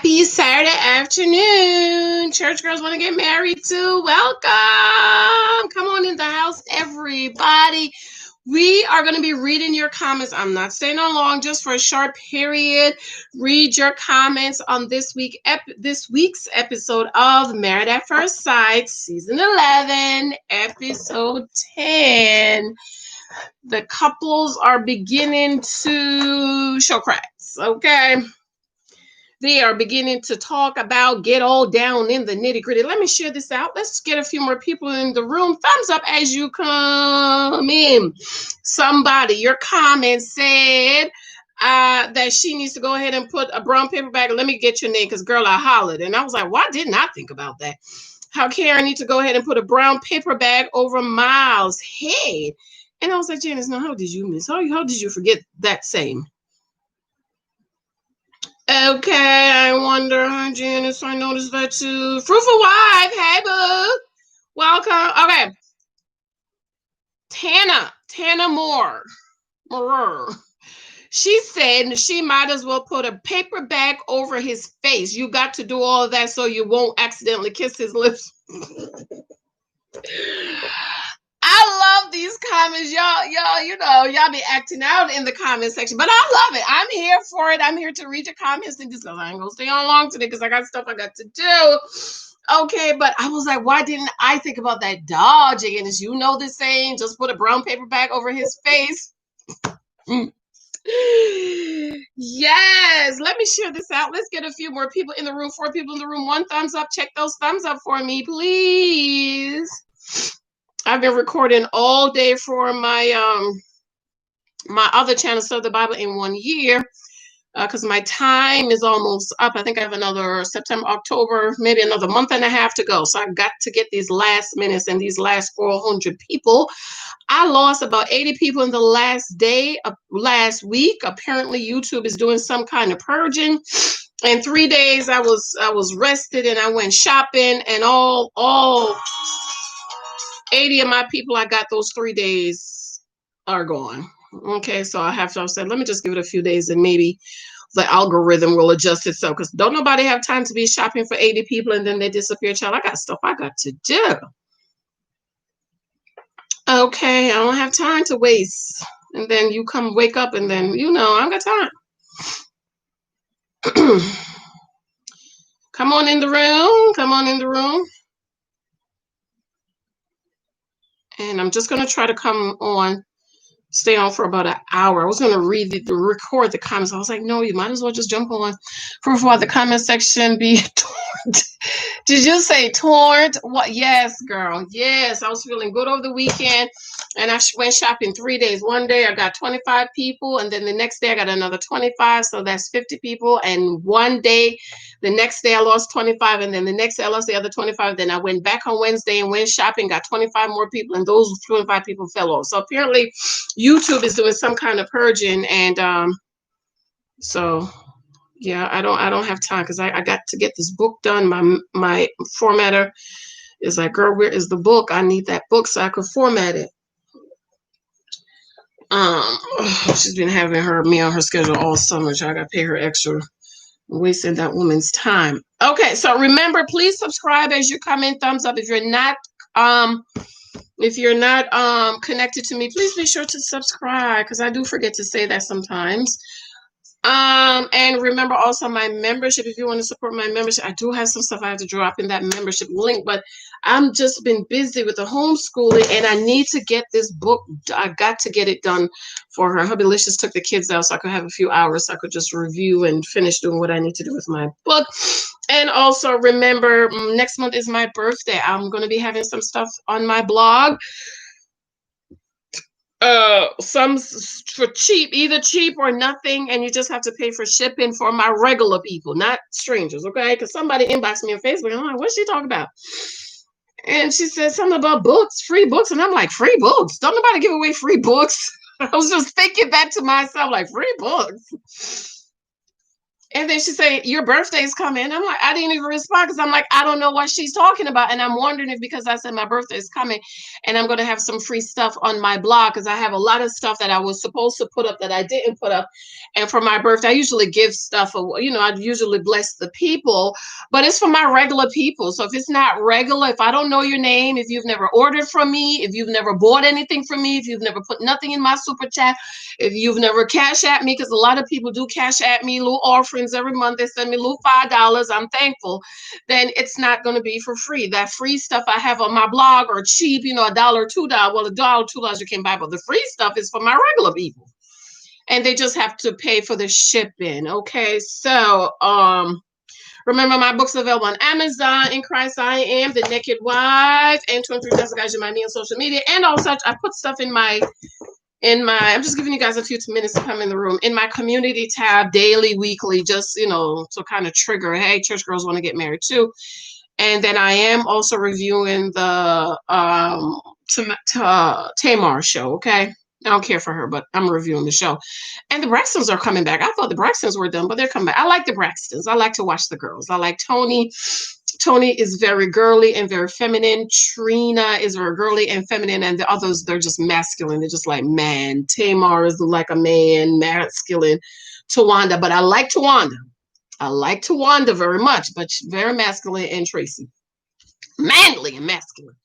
Happy Saturday afternoon. Church girls want to get married too. Welcome. Come on in the house, everybody. We are going to be reading your comments. I'm not staying on long, just for a short period. Read your comments on this week's episode of Married at First Sight, Season 11, Episode 10. The couples are beginning to show cracks, okay? They are beginning to talk about get all down in the nitty gritty. Let me share this out. Let's get a few more people in the room. Thumbs up as you come in. Somebody, your comment said that she needs to go ahead and put a brown paper bag. Let me get your name because, girl, I hollered. And I was like, why didn't I think about that? How Karen needs to go ahead and put a brown paper bag over Miles' head. And I was like, Janice, now how did you miss? How did you forget that same? Okay, I wonder. Hi, Janice. I noticed that too. Fruitful wife. Hey, boo. Welcome. Okay. Tana Moore. She said she might as well put a paper bag over his face. You got to do all of that so you won't accidentally kiss his lips. I love these comments. Y'all be acting out in the comment section, but I love it. I'm here for it. I'm here to read your comments and discuss. I ain't gonna stay on long today because I got stuff I got to do. Okay, but I was like, why didn't I think about that dog, Janice? You know the saying, just put a brown paper bag over his face. Yes, let me share this out. Let's get a few more people in the room. 4 people in the room. 1 thumbs up. Check those thumbs up for me, please. I've been recording all day for my my other channel, Study the Bible in 1 year, because my time is almost up. I think I have another September, October, maybe another month and a half to go. So I got to get these last minutes and these last 400 people. I lost about 80 people in the last week. Apparently, YouTube is doing some kind of purging. In 3 days, I was rested and I went shopping, and all 80 of my people I got those 3 days are gone. Okay, so I said, let me just give it a few days and maybe the algorithm will adjust itself, because don't nobody have time to be shopping for 80 people and then they disappear. Child, I got stuff I got to do. Okay, I don't have time to waste. And then you come wake up and then, I don't got time. Come on in the room. Come on in the room. And I'm just going to try to stay on for about an hour. I was going to record the comments. I was like, no, you might as well just jump on. First of all, the comment section be torn. Did you say torn? What? Yes, girl. Yes, I was feeling good over the weekend. And I went shopping 3 days. One day I got 25 people. And then the next day I got another 25. So that's 50 people. And one day, the next day I lost 25. And then the next day I lost the other 25. Then I went back on Wednesday and went shopping, got 25 more people. And those 25 people fell off. So apparently YouTube is doing some kind of purging. And so... yeah, I don't have time because I got to get this book done. My formatter is like, girl, where is the book? I need that book so I could format it. She's been having me on her schedule all summer. So I got to pay her extra, wasting that woman's time. Okay, so remember, please subscribe as you come in. Thumbs up. If you're not connected to me, please be sure to subscribe because I do forget to say that sometimes. And remember also my membership. If you want to support my membership, I do have some stuff I have to drop in that membership link, but I'm just been busy with the homeschooling and I need to get this book. I got to get it done for her. Hubbylicious took the kids out so I could have a few hours so I could just review and finish doing what I need to do with my book. And also remember, next month is my birthday. I'm going to be having some stuff on my blog. Some for cheap, either cheap or nothing, and you just have to pay for shipping for my regular people, not strangers, okay? Because somebody inboxed me on Facebook, and I'm like, what's she talking about? And she said something about books, free books, and I'm like, free books? Don't nobody give away free books. I was just thinking that to myself, like, free books. And then she said, your birthday's coming. I'm like, I didn't even respond because I'm like, I don't know what she's talking about. And I'm wondering if because I said my birthday is coming and I'm going to have some free stuff on my blog because I have a lot of stuff that I was supposed to put up that I didn't put up. And for my birthday, I usually give stuff, I usually bless the people, but it's for my regular people. So if it's not regular, if I don't know your name, if you've never ordered from me, if you've never bought anything from me, if you've never put nothing in my super chat, if you've never cash at me, because a lot of people do cash at me, little offerings every month, they send me little $5. I'm thankful. Then it's not going to be for free. That free stuff I have on my blog are cheap, $1, $2. Well, $1, $2 you can buy, but the free stuff is for my regular people, and they just have to pay for the shipping. Okay, so remember, my books are available on Amazon. In Christ I Am, The Naked Wife, and 23 Thousand Guys You Might Need on social media, and all such. I put stuff in my, I'm just giving you guys a few minutes to come in the room, in my community tab, daily, weekly, just, to kind of trigger, hey, church girls want to get married too. And then I am also reviewing the Tamar show, okay? I don't care for her, but I'm reviewing the show. And the Braxtons are coming back. I thought the Braxtons were done, but they're coming back. I like the Braxtons. I like to watch the girls. I like Tony. Tony is very girly and very feminine. Trina is very girly and feminine. And the others, they're just masculine. They're just like man. Tamar is like a man, masculine. Tawanda, but I like Tawanda. I like Tawanda very much, but she's very masculine. And Tracy, manly and masculine.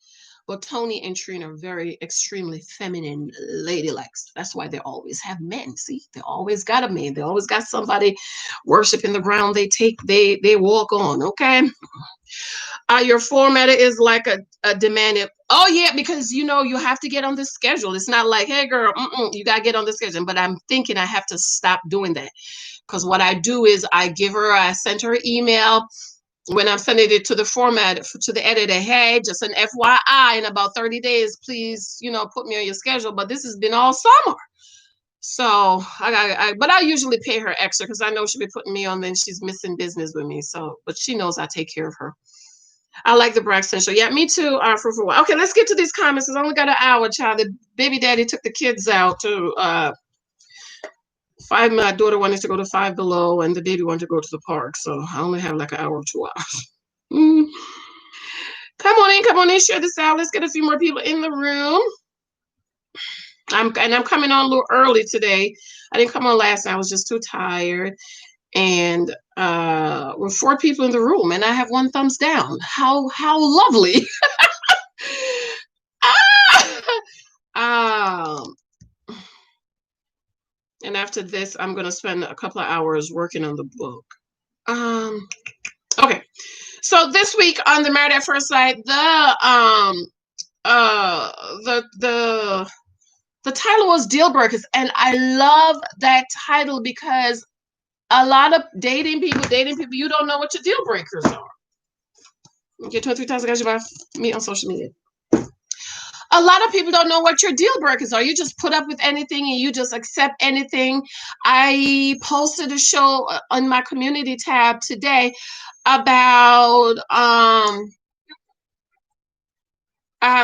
But Tony and Trina are very extremely feminine ladylike. That's why they always have men. See, they always got a man. They always got somebody worshiping the ground they walk on. Okay. Your format is like a demanded. Oh yeah, because you have to get on the schedule. It's not like, hey girl, you gotta get on the schedule. But I'm thinking I have to stop doing that, because what I do is I send her an email when I'm sending it to the format, to the editor. Hey, just an FYI, in about 30 days, please, put me on your schedule. But this has been all summer. So but I usually pay her extra because I know she'll be putting me on, then she's missing business with me. So, but she knows I take care of her. I like the Braxton show. Yeah, me too. For a while. Okay, let's get to these comments. It's only got an hour, child. The baby daddy took the kids out to five. My daughter wanted to go to Five Below, and the baby wanted to go to the park. So I only have like an hour or 2 hours. Come on in, share this out. Let's get a few more people in the room. I'm coming on a little early today. I didn't come on last night. I was just too tired. And we're 4 people in the room, and I have 1 thumbs down. How lovely. And after this, I'm going to spend a couple of hours working on the book. Okay. So this week on the Married at First Sight, the title was Dealbreakers, and I love that title because a lot of dating people, you don't know what your deal breakers are. Okay, 23,000 guys about me on social media. A lot of people don't know what your deal breakers are. You just put up with anything and you just accept anything. I posted a show on my community tab today about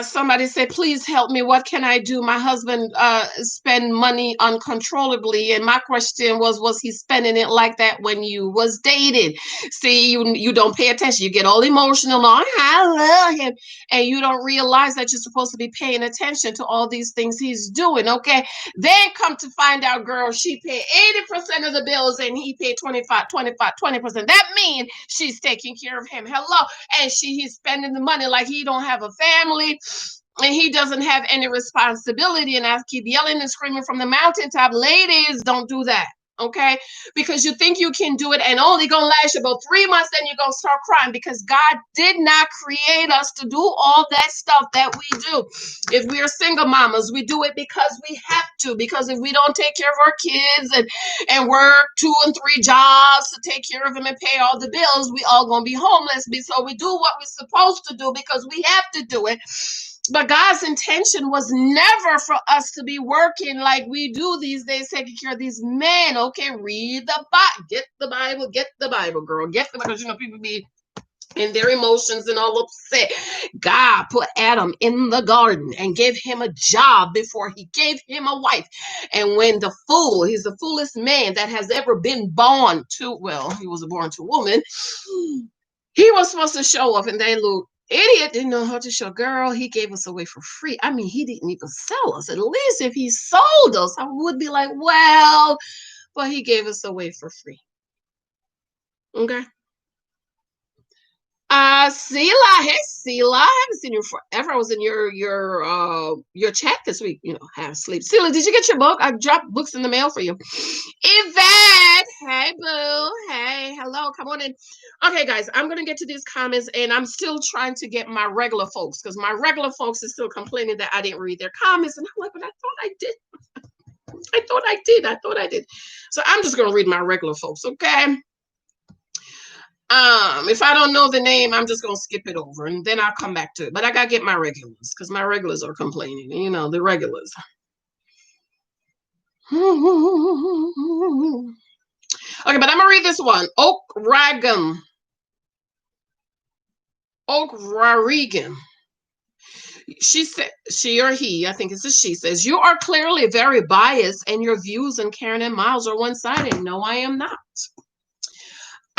somebody said, please help me. What can I do? My husband spend money uncontrollably. And my question was he spending it like that when you was dating? See, you don't pay attention. You get all emotional. I love him. And you don't realize that you're supposed to be paying attention to all these things he's doing. Okay. Then come to find out, girl, she paid 80% of the bills and he paid 20%. That means she's taking care of him. Hello. And he's spending the money like he don't have a family and he doesn't have any responsibility. And I keep yelling and screaming from the mountaintop, ladies, don't do that. Okay, because you think you can do it and only gonna last you about 3 months, then you're gonna start crying, because God did not create us to do all that stuff that we do. If we are single mamas, we do it because we have to, because if we don't take care of our kids and work 2 and 3 jobs to take care of them and pay all the bills, we all gonna be homeless. So we do what we're supposed to do because we have to do it. But God's intention was never for us to be working like we do these days, taking care of these men. Okay, read the Bible. Get the Bible, girl. Get the Bible. Because, people be and their emotions and all upset. God put Adam in the garden and gave him a job before he gave him a wife. And when the fool, he's the foolest man that has ever been born to, well, he was born to a woman. He was supposed to show up, and that little idiot didn't know how to show. Girl, he gave us away for free. I mean, he didn't even sell us. At least if he sold us, I would be like, well, but he gave us away for free. Okay. Sela, hey Sela, I haven't seen you forever. I was in your chat this week. You know, have sleep. Sela, did you get your book? I dropped books in the mail for you. Yvette, hey boo, hey, hello, come on in. Okay, guys, I'm gonna get to these comments, and I'm still trying to get my regular folks because my regular folks is still complaining that I didn't read their comments, and I'm like, but I thought I did. I thought I did. So I'm just gonna read my regular folks, okay? If I don't know the name, I'm just gonna skip it over and then I'll come back to it. But I gotta get my regulars because my regulars are complaining. You know, the regulars. Okay, but I'm gonna read this one. Oak Rarigan. She said, she or he, I think it's a she, says, you are clearly very biased and your views on Karen and Miles are one-sided. No, I am not.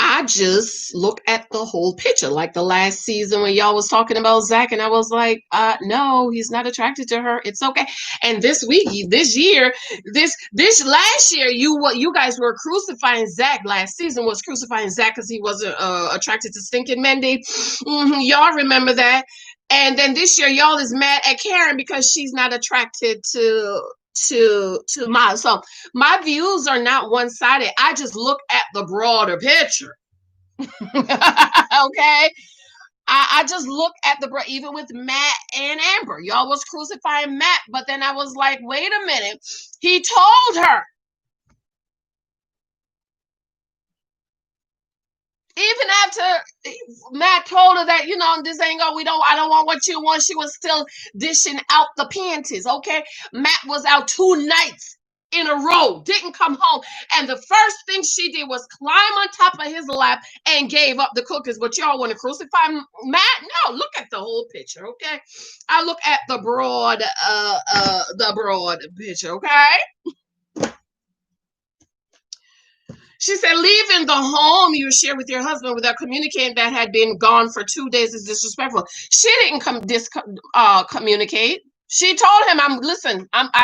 I just look at the whole picture. Like the last season when y'all was talking about Zach, and I was like, no, he's not attracted to her. It's okay. And this week, this year, this last year, you guys were crucifying Zach. Last season was crucifying Zach because he wasn't attracted to stinking Mendy. Y'all remember that. And then this year, y'all is mad at Karen because she's not attracted to Miles. So my views are not one-sided. I just look at the broader picture. Okay. I just look at even with Matt and Amber. Y'all was crucifying Matt, but then I was like, wait a minute. He told her. Even after Matt told her that, you know, this ain't go, I don't want what you want. She was still dishing out the panties. Okay. Matt was out 2 nights in a row, didn't come home. And the first thing she did was climb on top of his lap and gave up the cookies. But y'all want to crucify Matt? No, look at the whole picture, okay? I look at the broad picture, okay? She said, leaving the home you share with your husband without communicating that had been gone for 2 days is disrespectful. She didn't communicate. She told him, I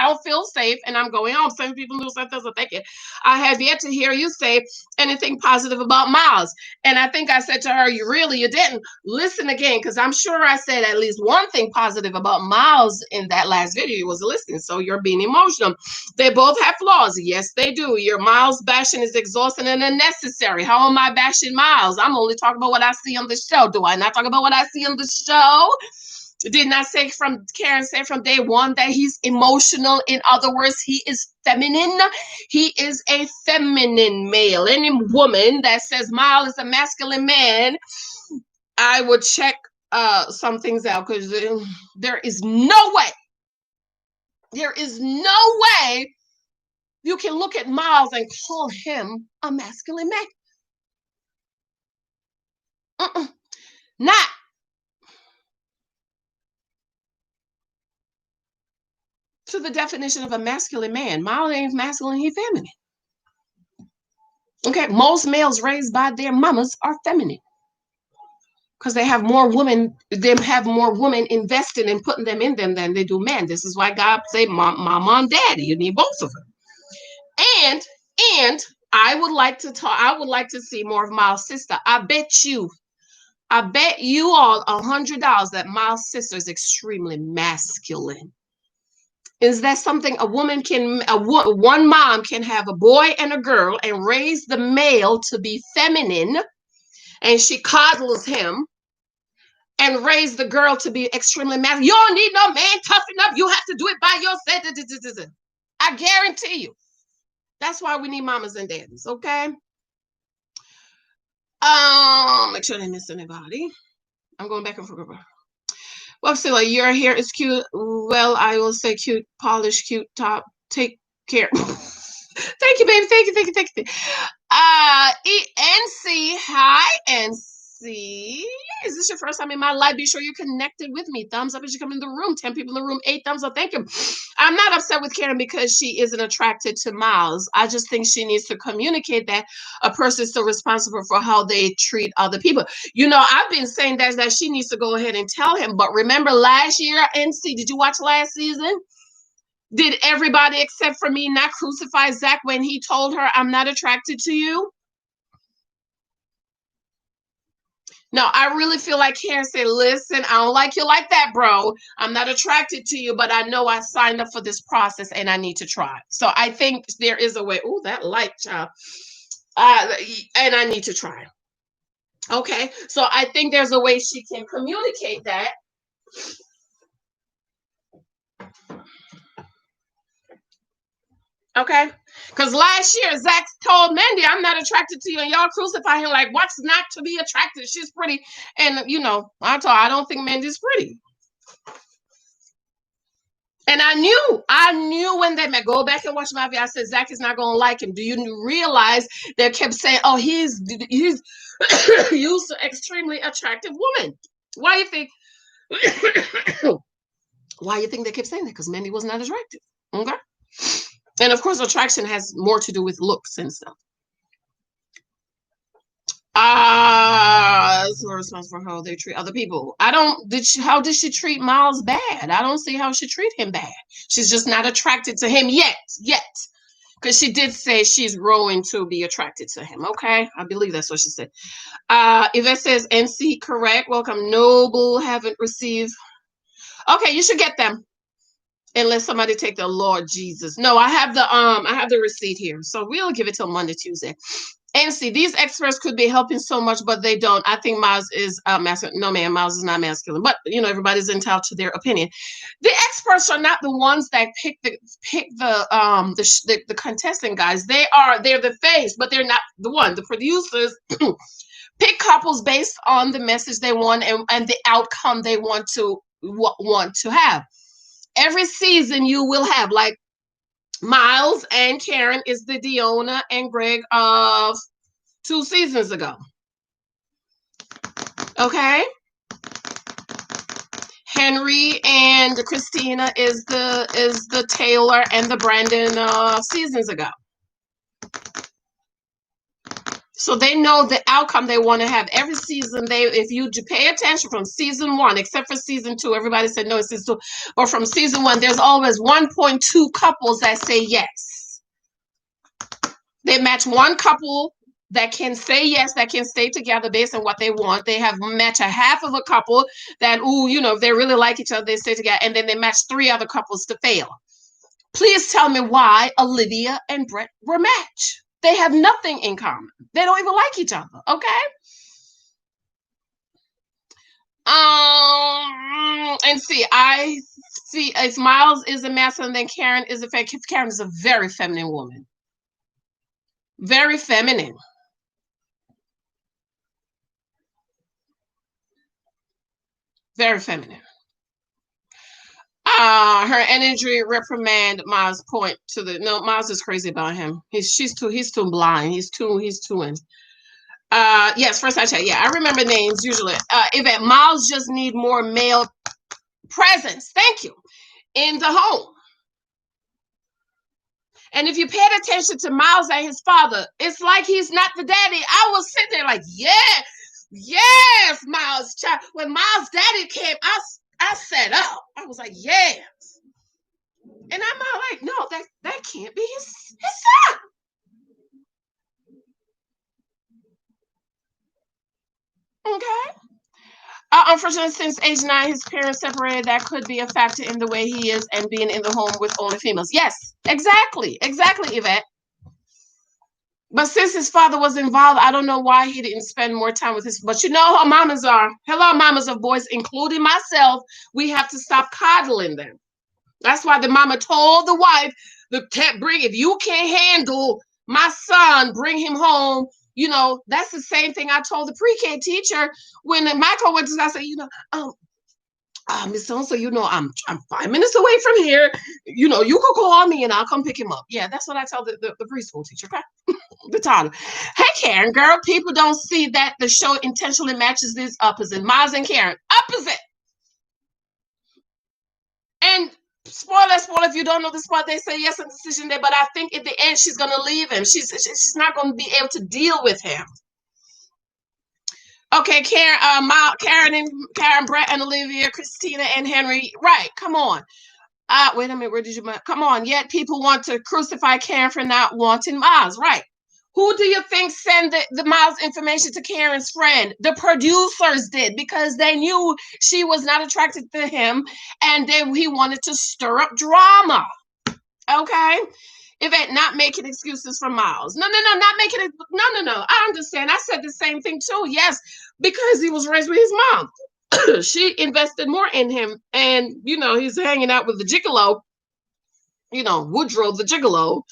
don't feel safe and I'm going home. Some people lose that doesn't think it. I have yet to hear you say anything positive about Miles. And I think I said to her, you didn't. Listen again, because I'm sure I said at least one thing positive about Miles in that last video. You was listening, so you're being emotional. They both have flaws. Yes, they do. Your Miles bashing is exhausting and unnecessary. How am I bashing Miles? I'm only talking about what I see on the show. Do I not talk about what I see on the show? Did not say Karen said from day one that he's emotional. In other words, he is feminine. He is a feminine male. Any woman that says Miles is a masculine man, I would check some things out because there is no way you can look at Miles and call him a masculine man. Not. To the definition of a masculine man. Miles ain't masculine, he's feminine. Okay, most males raised by their mamas are feminine because they have more women invested in putting them in them than they do men. This is why God say mama and daddy. You need both of them. And I would like to see more of Miles' sister. I bet you all $100 that Miles' sister is extremely masculine. Is that something one mom can have a boy and a girl and raise the male to be feminine, and she coddles him, and raise the girl to be extremely masculine? You don't need no man tough enough. You have to do it by yourself. I guarantee you. That's why we need mamas and daddies, okay? Make sure I didn't miss anybody. I'm going back and forth. Well, Silla, your hair is cute. Well, I will say cute, polished, cute top. Take care. Thank you, baby. Thank you. NC, hi, NC. see. Is this your first time in my life? Be sure you're connected with me. Thumbs up as you come in the room. 10 people in the room. 8 thumbs up. Thank you. I'm not upset with Karen because she isn't attracted to Miles. I just think she needs to communicate that a person is still responsible for how they treat other people. I've been saying that she needs to go ahead and tell him. But remember last year, NC, did you watch last season? Did everybody except for me not crucify Zach when he told her, I'm not attracted to you? No, I really feel like Karen said, listen, I don't like you like that, bro. I'm not attracted to you, but I know I signed up for this process and I need to try. So I think there is a way. Oh, that light, child. And I need to try. Okay, so I think there's a way she can communicate that. Okay, because last year Zach told Mandy, I'm not attracted to you, and y'all crucify him like, what's not to be attracted? She's pretty. And I don't think Mandy's pretty. And I knew when they met. Go back and watch my video. I said Zach is not gonna like him. Do you realize they kept saying, oh, he's used to extremely attractive woman? Why you think why you think they kept saying that? Because Mandy was not attractive. Okay. And of course, attraction has more to do with looks and stuff. It's responsible for how they treat other people. How did she treat Miles bad? I don't see how she treat him bad. She's just not attracted to him yet. Because she did say she's growing to be attracted to him. Okay, I believe that's what she said. Yvette says NC correct. Welcome. Noble haven't received. Okay, you should get them. Unless somebody take the Lord Jesus. No, I have the receipt here. So we'll give it till Monday, Tuesday. And see, these experts could be helping so much, but they don't. I think Miles is masculine. No, man, Miles is not masculine. But everybody's entitled to their opinion. The experts are not the ones that pick the contestant guys. They're the face, but they're not the one. The producers pick couples based on the message they want and the outcome they want to have. Every season you will have, like, Miles and Karen is the Deanna and Greg of 2 seasons ago. Okay. Henry and Christina is the Taylor and the Brandon seasons ago. So they know the outcome they want to have every season. If you pay attention from season 1, except for season 2, everybody said no, it's season 2. But from season 1, there's always 1.2 couples that say yes. They match one couple that can say yes, that can stay together based on what they want. They have match a half of a couple that, if they really like each other, they stay together. And then they match 3 other couples to fail. Please tell me why Olivia and Brett were matched. They have nothing in common. They don't even like each other. Okay. And see, I see if Miles is a masculine, then Karen is a fake. Karen is a very feminine woman. Very feminine. Very feminine. Her energy reprimand Miles point to Miles is crazy about him. He's too blind. He's too in. Yes, first I check. Yeah, I remember names usually. If Miles just need more male presence, thank you, in the home. And if you paid attention to Miles and his father, it's like he's not the daddy. I was sitting there like, yes, Miles. Child. When Miles' daddy came, I sat up. I was like, yes. And I'm all like, no, that can't be his son. Okay. Unfortunately, since age 9, his parents separated. That could be a factor in the way he is and being in the home with only females. Yes, exactly, Yvette. But since his father was involved, I don't know why he didn't spend more time with his. But you know how mamas are. Hello, mamas of boys, including myself. We have to stop coddling them. That's why the mama told the wife, if you can't handle my son, bring him home. That's the same thing I told the pre-K teacher when Michael went to school. I said, Miss So-and-so, I'm 5 minutes away from here. You could call me and I'll come pick him up. Yeah, that's what I tell the preschool teacher. Okay? the title. Hey, Karen, girl, people don't see that the show intentionally matches these opposite. Miles and Karen, opposite. And spoiler, if you don't know the spot, they say yes, a decision there, but I think at the end she's going to leave him. She's not going to be able to deal with him. Okay, Karen, Brett, and Olivia, Christina, and Henry. Right, come on. Wait a minute, where did you... Come on, yet people want to crucify Karen for not wanting Miles. Right. Who do you think sent the Miles information to Karen's friend? The producers did, because they knew she was not attracted to him, and he wanted to stir up drama. Okay? Yvette, not making excuses for Miles. No, not making it. No. I understand. I said the same thing too. Yes, because he was raised with his mom. She invested more in him, and he's hanging out with the gigolo. Woodrow the gigolo.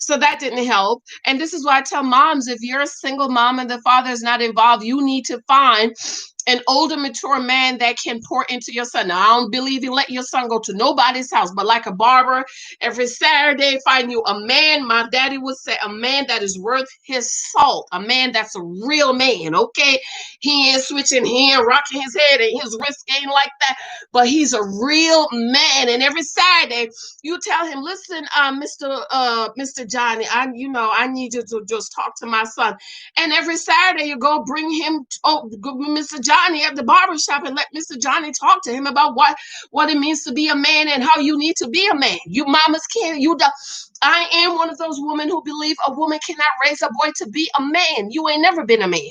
So that didn't help. And this is why I tell moms, if you're a single mom and the father is not involved, you need to find an older, mature man that can pour into your son. Now, I don't believe you let your son go to nobody's house, but like a barber, every Saturday, find you a man. My daddy would say a man that is worth his salt, a man that's a real man, okay? He ain't switching, he ain't rocking his head, and his wrist ain't like that, but he's a real man. And every Saturday, you tell him, listen, Mr. Johnny, I need you to just talk to my son. And every Saturday, you go bring him, Mr. Johnny at the barbershop, and let Mr. Johnny talk to him about what it means to be a man and how you need to be a man. You mamas can't. I am one of those women who believe a woman cannot raise a boy to be a man. You ain't never been a man.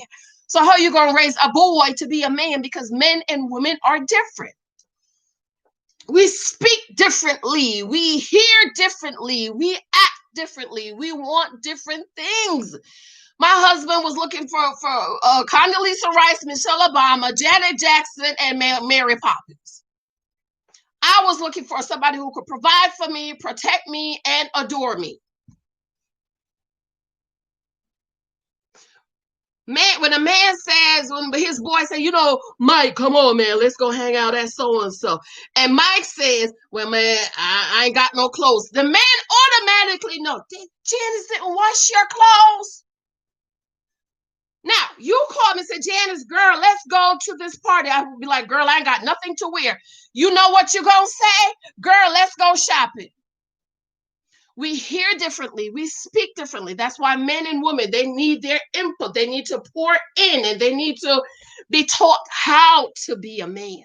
So how you gonna raise a boy to be a man? Because men and women are different. We speak differently. We hear differently. We act differently. We want different things. My husband was looking for Condoleezza Rice, Michelle Obama, Janet Jackson, and Mary Poppins. I was looking for somebody who could provide for me, protect me, and adore me. Man, when a man says, when his boy say, Mike, come on, man, let's go hang out at so-and-so. And Mike says, well, man, I ain't got no clothes. The man automatically knows, Janice didn't wash your clothes. Now, you call me and say, Janice, girl, let's go to this party. I would be like, girl, I ain't got nothing to wear. You know what you're going to say? Girl, let's go shopping. We hear differently. We speak differently. That's why men and women, they need their input. They need to pour in, and they need to be taught how to be a man.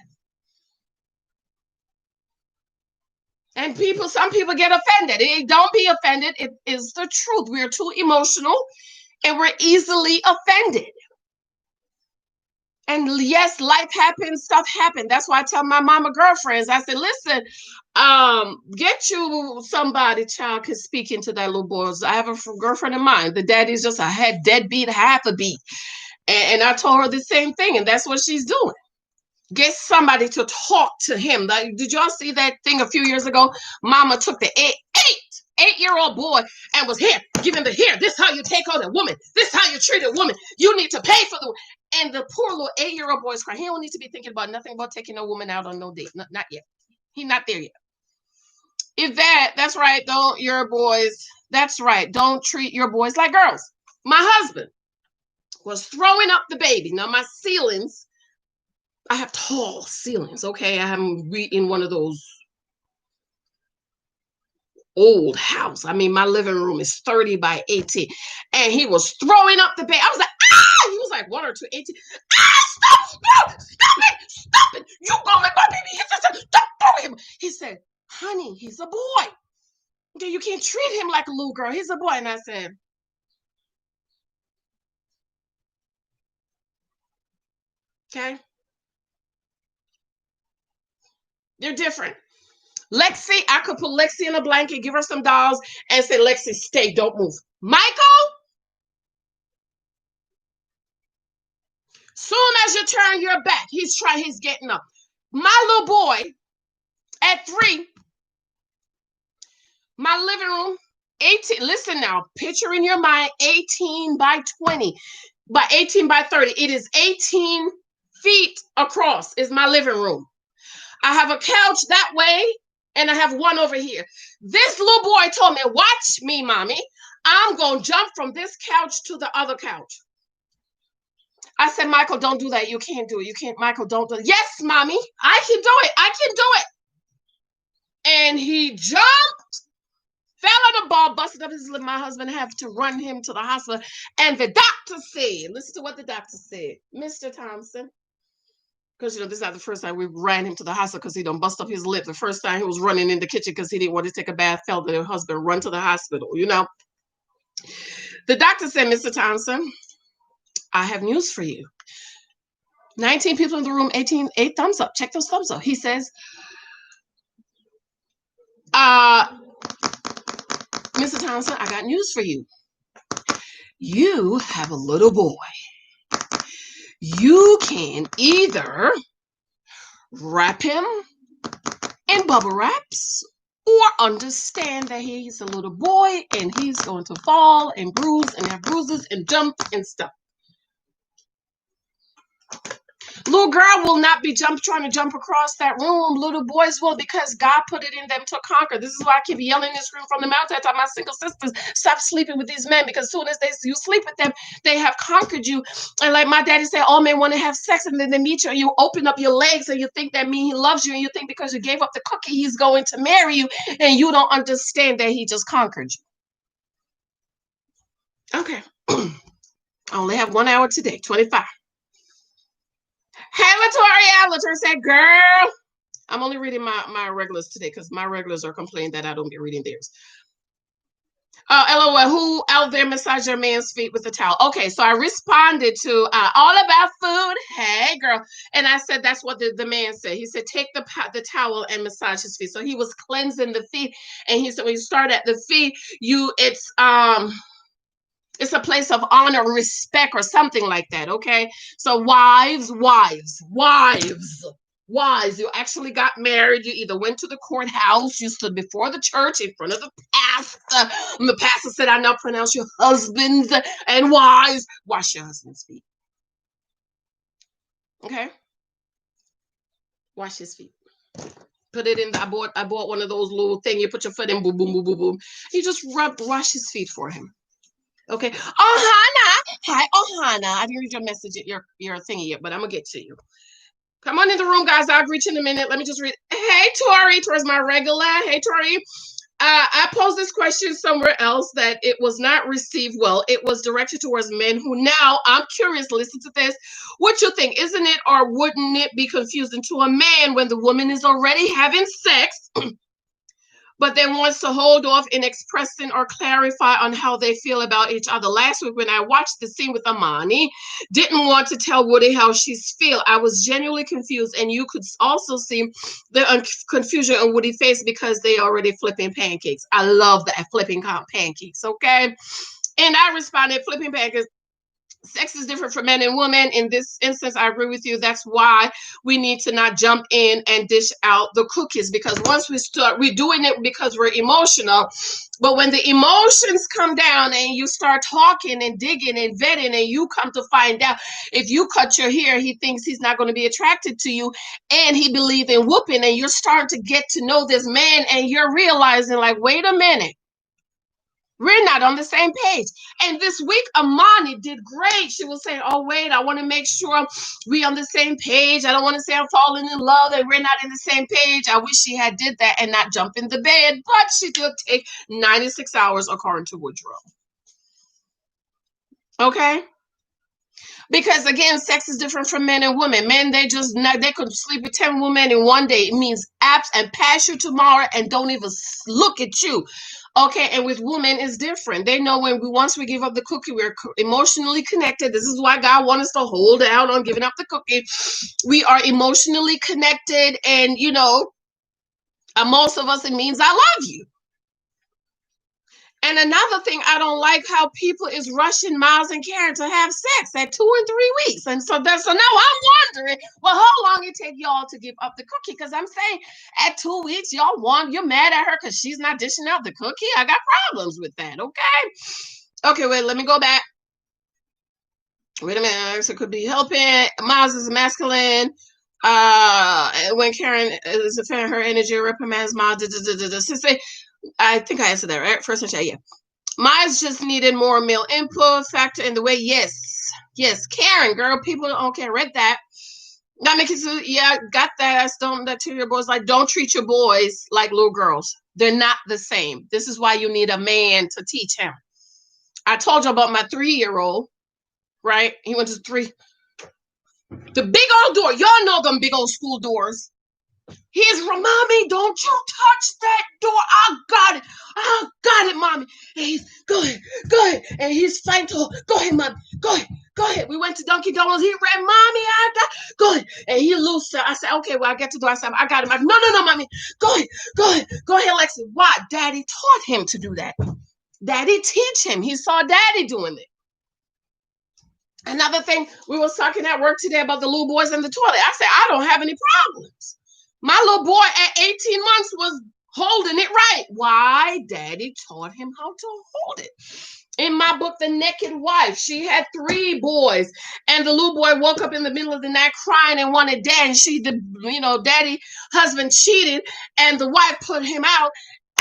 And some people get offended. Don't be offended. It is the truth. We're too emotional, and we're easily offended. And yes, life happens, stuff happens. That's why I tell my mama girlfriends, I said, listen, get you somebody, child, can speak into that little boy. I have a girlfriend of mine. The daddy's just a deadbeat, half a beat. And I told her the same thing, and that's what she's doing. Get somebody to talk to him. Did y'all see that thing a few years ago? Mama took the eight-year-old boy and was here, give him the here. This is how you take on a woman. This is how you treat a woman. You need to pay for the... And the poor little 8-year-old boy is crying. He don't need to be thinking about nothing about taking a woman out on no date. Not yet. He's not there yet. That's right. That's right. Don't treat your boys like girls. My husband was throwing up the baby. Now, my ceilings, I have tall ceilings, okay? I am in one of those old house. I mean, my living room is 30 by 18. And he was throwing up the baby. I was like, ah! He was like 1 or 2, 18. Ah, stop it. You gonna make my baby hit this. Stop throwing him. He said, honey, he's a boy. Okay, you can't treat him like a little girl. He's a boy. And I said, okay. They're different. Lexi, I could put Lexi in a blanket, give her some dolls, and say, Lexi, stay, don't move. Michael, soon as you turn your back, he's getting up. My little boy, at 3, my living room, 18, listen now, picture in your mind, 18 by 20, by 18 by 30. It is 18 feet across is my living room. I have a couch that way, and I have one over here. This little boy told me, watch me, mommy. I'm going to jump from this couch to the other couch. I said, Michael, don't do that. You can't do it. You can't, Michael, don't do it. Yes, mommy, I can do it. I can do it. And he jumped, fell on the ball, busted up his lip. My husband had to run him to the hospital. And the doctor said, listen to what the doctor said, Mr. Thompson, because, this is not the first time we ran him to the hospital because he done bust up his lip. The first time he was running in the kitchen because he didn't want to take a bath, felt that her husband run to the hospital, The doctor said, Mr. Thompson, I have news for you. 19 people in the room, 8 thumbs up. Check those thumbs up. He says, Mr. Thompson, I got news for you. You have a little boy. You can either wrap him in bubble wraps or understand that he's a little boy and he's going to fall and bruise and have bruises and jump and stuff. Little girl will not be trying to jump across that room. Little boys will, because God put it in them to conquer. This is why I keep yelling in this room from the mountain. I tell my single sisters, stop sleeping with these men, because as soon as you sleep with them, they have conquered you. And like my daddy said, all men want to have sex, and then they meet you and you open up your legs and you think that means he loves you, and you think because you gave up the cookie, he's going to marry you, and you don't understand that he just conquered you. Okay. I only have 1 hour today, 25. Hey, Latoria said, girl, I'm only reading my regulars today because my regulars are complaining that I don't be reading theirs. LOL, who out there massage your man's feet with a towel? Okay, so I responded to all about food. Hey, girl. And I said, that's what the man said. He said, take the towel and massage his feet. So he was cleansing the feet. And he said, when you start at the feet, it's a place of honor, respect, or something like that, okay? So wives, you actually got married. You either went to the courthouse, you stood before the church in front of the pastor, and the pastor said, I now pronounce you husbands, and wives, wash your husband's feet. Okay? Wash his feet. Put it in I bought one of those little thing, you put your foot in, boom, boom, boom, boom, boom. You just wash his feet for him. Okay. Ohana. Hi, Ohana. I didn't read your message at your thingy yet, but I'm going to get to you. Come on in the room, guys. I'll greet you in a minute. Let me just read. Hey, Tori. Tori's my regular. Hey, Tori. I posed this question somewhere else that it was not received well. It was directed towards men who now, I'm curious, listen to this. What you think? Isn't it or wouldn't it be confusing to a man when the woman is already having sex but then wants to hold off in expressing or clarify on how they feel about each other? Last week when I watched the scene with Amani, didn't want to tell Woody how she's feel. I was genuinely confused, and you could also see the confusion on Woody's face because they already flipping pancakes. I love that, flipping pancakes, okay? And I responded, flipping pancakes. Sex is different for men and women. In this instance, I agree with you. That's why we need to not jump in and dish out the cookies, because once we're doing it because we're emotional. But when the emotions come down and you start talking and digging and vetting, and you come to find out if you cut your hair, he thinks he's not going to be attracted to you, and he believes in whooping, and you're starting to get to know this man, and you're realizing, like, wait a minute. We're not on the same page. And this week, Amani did great. She was saying, oh, wait, I want to make sure we're on the same page. I don't want to say I'm falling in love and we're not in the same page. I wish she had did that and not jump in the bed. But she did take 96 hours according to Woodrow. Okay? Because again, sex is different from men and women. Men, they could sleep with 10 women in one day. It means apps and pass you tomorrow and don't even look at you. Okay, and with women, it's different. They know once we give up the cookie, we're emotionally connected. This is why God wants us to hold out on giving up the cookie. We are emotionally connected, and most of us, it means I love you. And another thing, I don't like how people is rushing Miles and Karen to have sex at 2 and 3 weeks. And so now I'm wondering, well, how long it take y'all to give up the cookie? Because I'm saying at 2 weeks, you're mad at her because she's not dishing out the cookie. I got problems with that, okay? Okay, wait, let me go back. Wait a minute, so it could be helping. Miles is masculine. When Karen is a fan, her energy reprimands Miles. I think I answered that, right? First one, yeah. Mine just needed more male input, factor in the way. Yes, Karen, girl, people okay, read that. That makes it, yeah, got that. Don't that to your boys, like, don't treat your boys like little girls. They're not the same. This is why you need a man to teach him. I told you about my 3-year-old, right? He went to the big old door. Y'all know them big old school doors. He's from, Mommy, don't you touch that door. I got it, Mommy. And he's, go ahead. And he's fighting to, go ahead, Mommy. Go ahead. We went to Dunkin' Donuts. He ran, Mommy, I got, go ahead. And he loosed her. I said, okay, well, I get to do. I said, I got him. No, Mommy. Go ahead, Lexi. Why? Daddy taught him to do that. Daddy teach him. He saw Daddy doing it. Another thing, we was talking at work today about the little boys in the toilet. I said, I don't have any problems. My little boy at 18 months was holding it right. Why? Daddy taught him how to hold it. In my book, The Naked Wife, she had 3 boys, and the little boy woke up in the middle of the night crying and wanted dad. And daddy, husband cheated, and the wife put him out.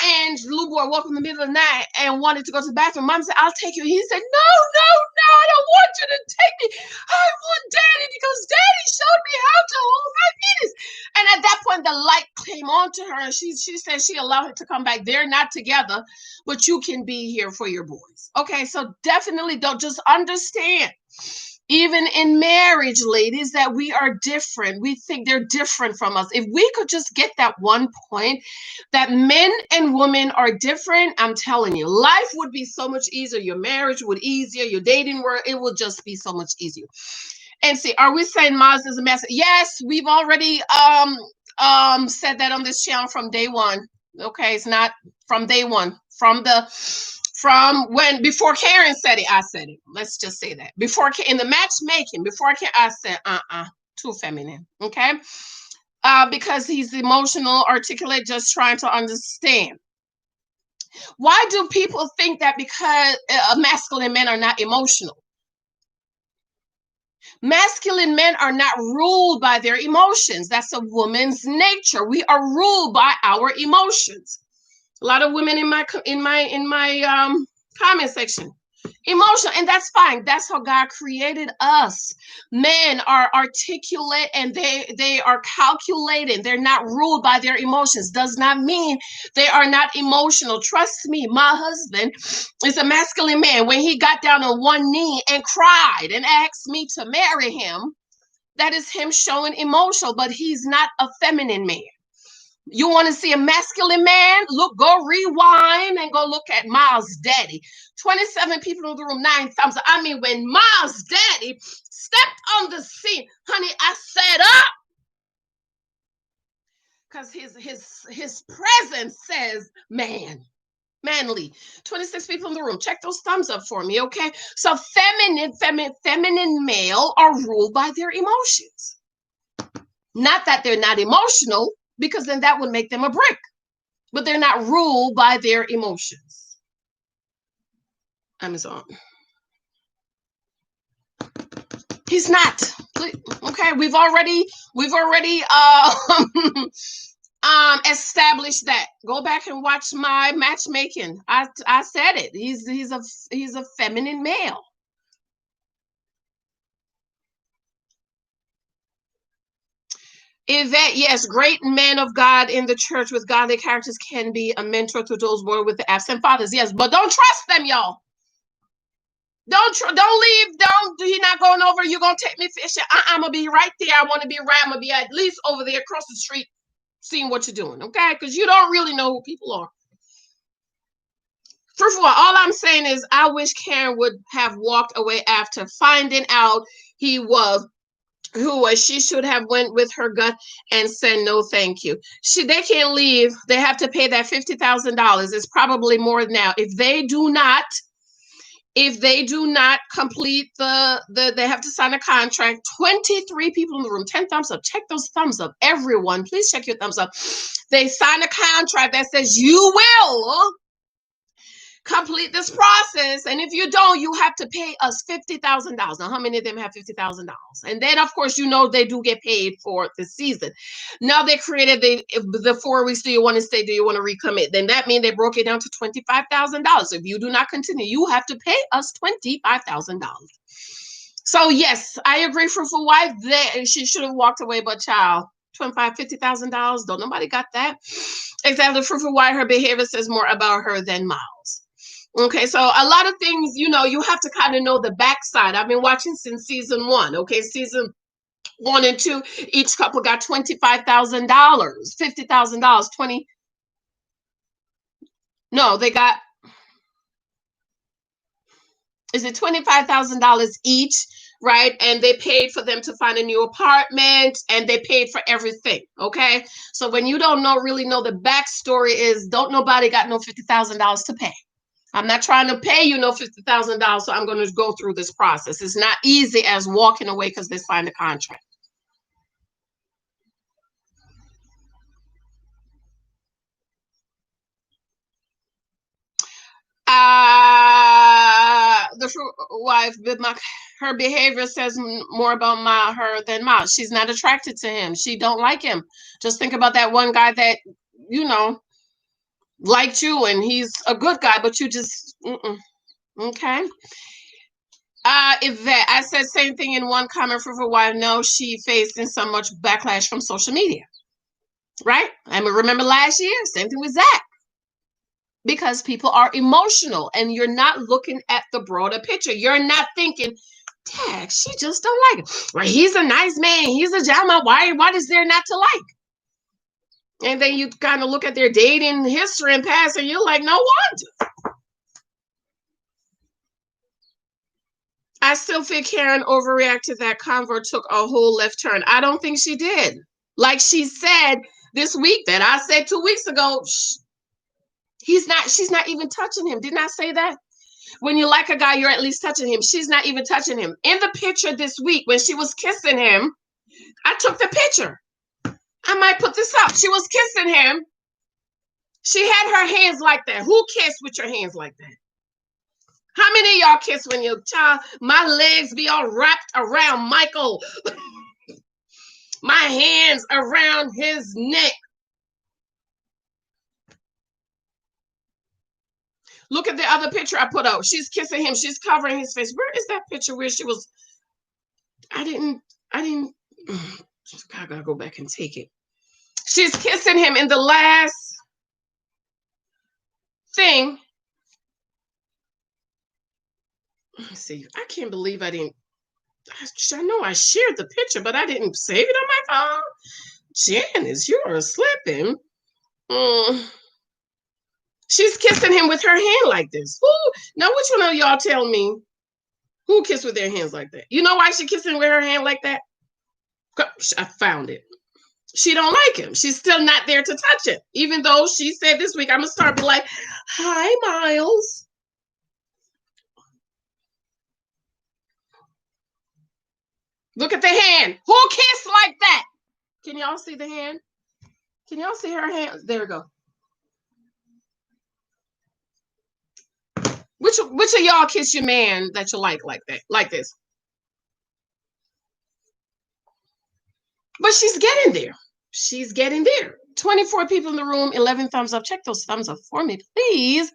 And the little boy woke up in the middle of the night and wanted to go to the bathroom. Mom said, I'll take you. He said, no, I don't want you to take me. I want Daddy because Daddy showed me how to hold my penis. And at that point, the light came on to her. And she said she allowed him to come back. They're not together, but you can be here for your boys. Okay, so definitely don't just understand. Even in marriage, ladies, that we are different. We think they're different from us. If we could just get that one point that men and women are different, I'm telling you, life would be so much easier. Your marriage would be easier. Your dating world, it will just be so much easier. And see, are we saying Mars is a mess? Yes, we've already said that on this channel from day one. Okay, it's not from day one. Before Karen said it, I said it. Let's just say that. In the matchmaking, I said, too feminine. Okay. Because he's emotional, articulate, just trying to understand. Why do people think that because masculine men are not emotional? Masculine men are not ruled by their emotions. That's a woman's nature. We are ruled by our emotions. A lot of women in my comment section, emotional, and that's fine. That's how God created us. Men are articulate and they are calculating. They're not ruled by their emotions. Does not mean they are not emotional. Trust me, my husband is a masculine man. When he got down on one knee and cried and asked me to marry him, that is him showing emotional, but he's not a feminine man. You want to see a masculine man? Go rewind and go look at Miles' daddy. 27 people in the room, 9 thumbs up. I mean, when Miles' daddy stepped on the scene, honey, I sat up. Because his presence says manly. 26 people in the room. Check those thumbs up for me, okay? So feminine male are ruled by their emotions. Not that they're not emotional, because then that would make them a brick. But they're not ruled by their emotions. Amazon. He's not. Okay, we've already established that. Go back and watch my matchmaking. I said it. He's a feminine male. Yvette, yes, great men of God in the church with godly characters can be a mentor to those born with the absent fathers. Yes, but don't trust them, y'all. Don't leave. You're not going over. You're gonna take me fishing. I'm gonna be right there. I want to be right. I'm gonna be at least over there across the street, seeing what you're doing. Okay, because you don't really know who people are. First of all I'm saying is I wish Karen would have walked away after finding out he was she should have went with her gut and said no thank you. They can't leave. They have to pay that $50,000. It's probably more now. If they do not complete they have to sign a contract. 23 people in the room, 10 thumbs up. Check those thumbs up. Everyone, please check your thumbs up. They sign a contract that says you will Complete this process, and if you don't, you have to pay us $50,000. Now, how many of them have $50,000? And then, of course, they do get paid for the season. Now they created the 4 weeks. Do you want to stay? Do you want to recommit? Then that means they broke it down to $25,000. If you do not continue, you have to pay us $25,000. So yes, I agree. Fruitful wife, that she should have walked away, but child, $50,000. Don't nobody got that. Exactly. Fruitful wife, her behavior says more about her than Miles. Okay, so a lot of things, you have to kind of know the backside. I've been watching since season 1. Okay, season 1 and 2, each couple got $25,000, $50,000, 20. No, they got, is it $25,000 each, right? And they paid for them to find a new apartment, and they paid for everything. Okay, so when you don't really know the backstory, is don't nobody got no $50,000 to pay. I'm not trying to pay you no $50,000, so I'm going to go through this process. It's not easy as walking away because they signed a contract. The wife, her behavior says more about her than Miles. She's not attracted to him. She don't like him. Just think about that one guy that liked you, and he's a good guy, but you just okay. Yvette, I said same thing in one comment for a while. No, she facing so much backlash from social media, right? I remember last year, same thing with Zach. Because people are emotional, and you're not looking at the broader picture. You're not thinking, dang, she just don't like him. Well, he's a nice man. He's a gentleman. What is there not to like? And then you kind of look at their dating history and past, and you're like, no wonder. I still think Karen overreacted. That convert took a whole left turn. I don't think she did. Like she said this week, that I said 2 weeks ago, she's not even touching him. Didn't I say that? When you like a guy, you're at least touching him. She's not even touching him. In the picture this week, when she was kissing him, I took the picture. I might put this up. She was kissing him. She had her hands like that. Who kissed with your hands like that? How many of y'all kiss when your child, my legs be all wrapped around Michael, my hands around his neck? Look at the other picture I put out. She's kissing him. She's covering his face. Where is that picture where she was? I didn't. I gotta go back and take it. She's kissing him in the last thing. Let's see. I can't believe I didn't. I know I shared the picture, but I didn't save it on my phone. Janice, you are slipping. She's kissing him with her hand like this. Now, which one of y'all tell me who kissed with their hands like that? You know why she kissing with her hand like that? I found it. She don't like him. She's still not there to touch it. Even though she said this week, I'm going to start be like, hi, Miles. Look at the hand. Who kissed like that? Can y'all see the hand? Can y'all see her hand? There we go. Which of y'all kiss your man that you like that? Like this? But she's getting there. She's getting there. 24 people in the room, 11 thumbs up. Check those thumbs up for me, please.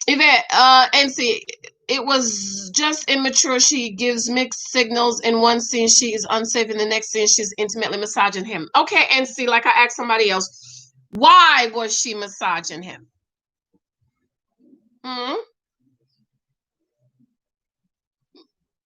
Yvette, NC, it was just immature. She gives mixed signals. In one scene, she is unsafe. In the next scene, she's intimately massaging him. Okay, NC, like I asked somebody else, why was she massaging him?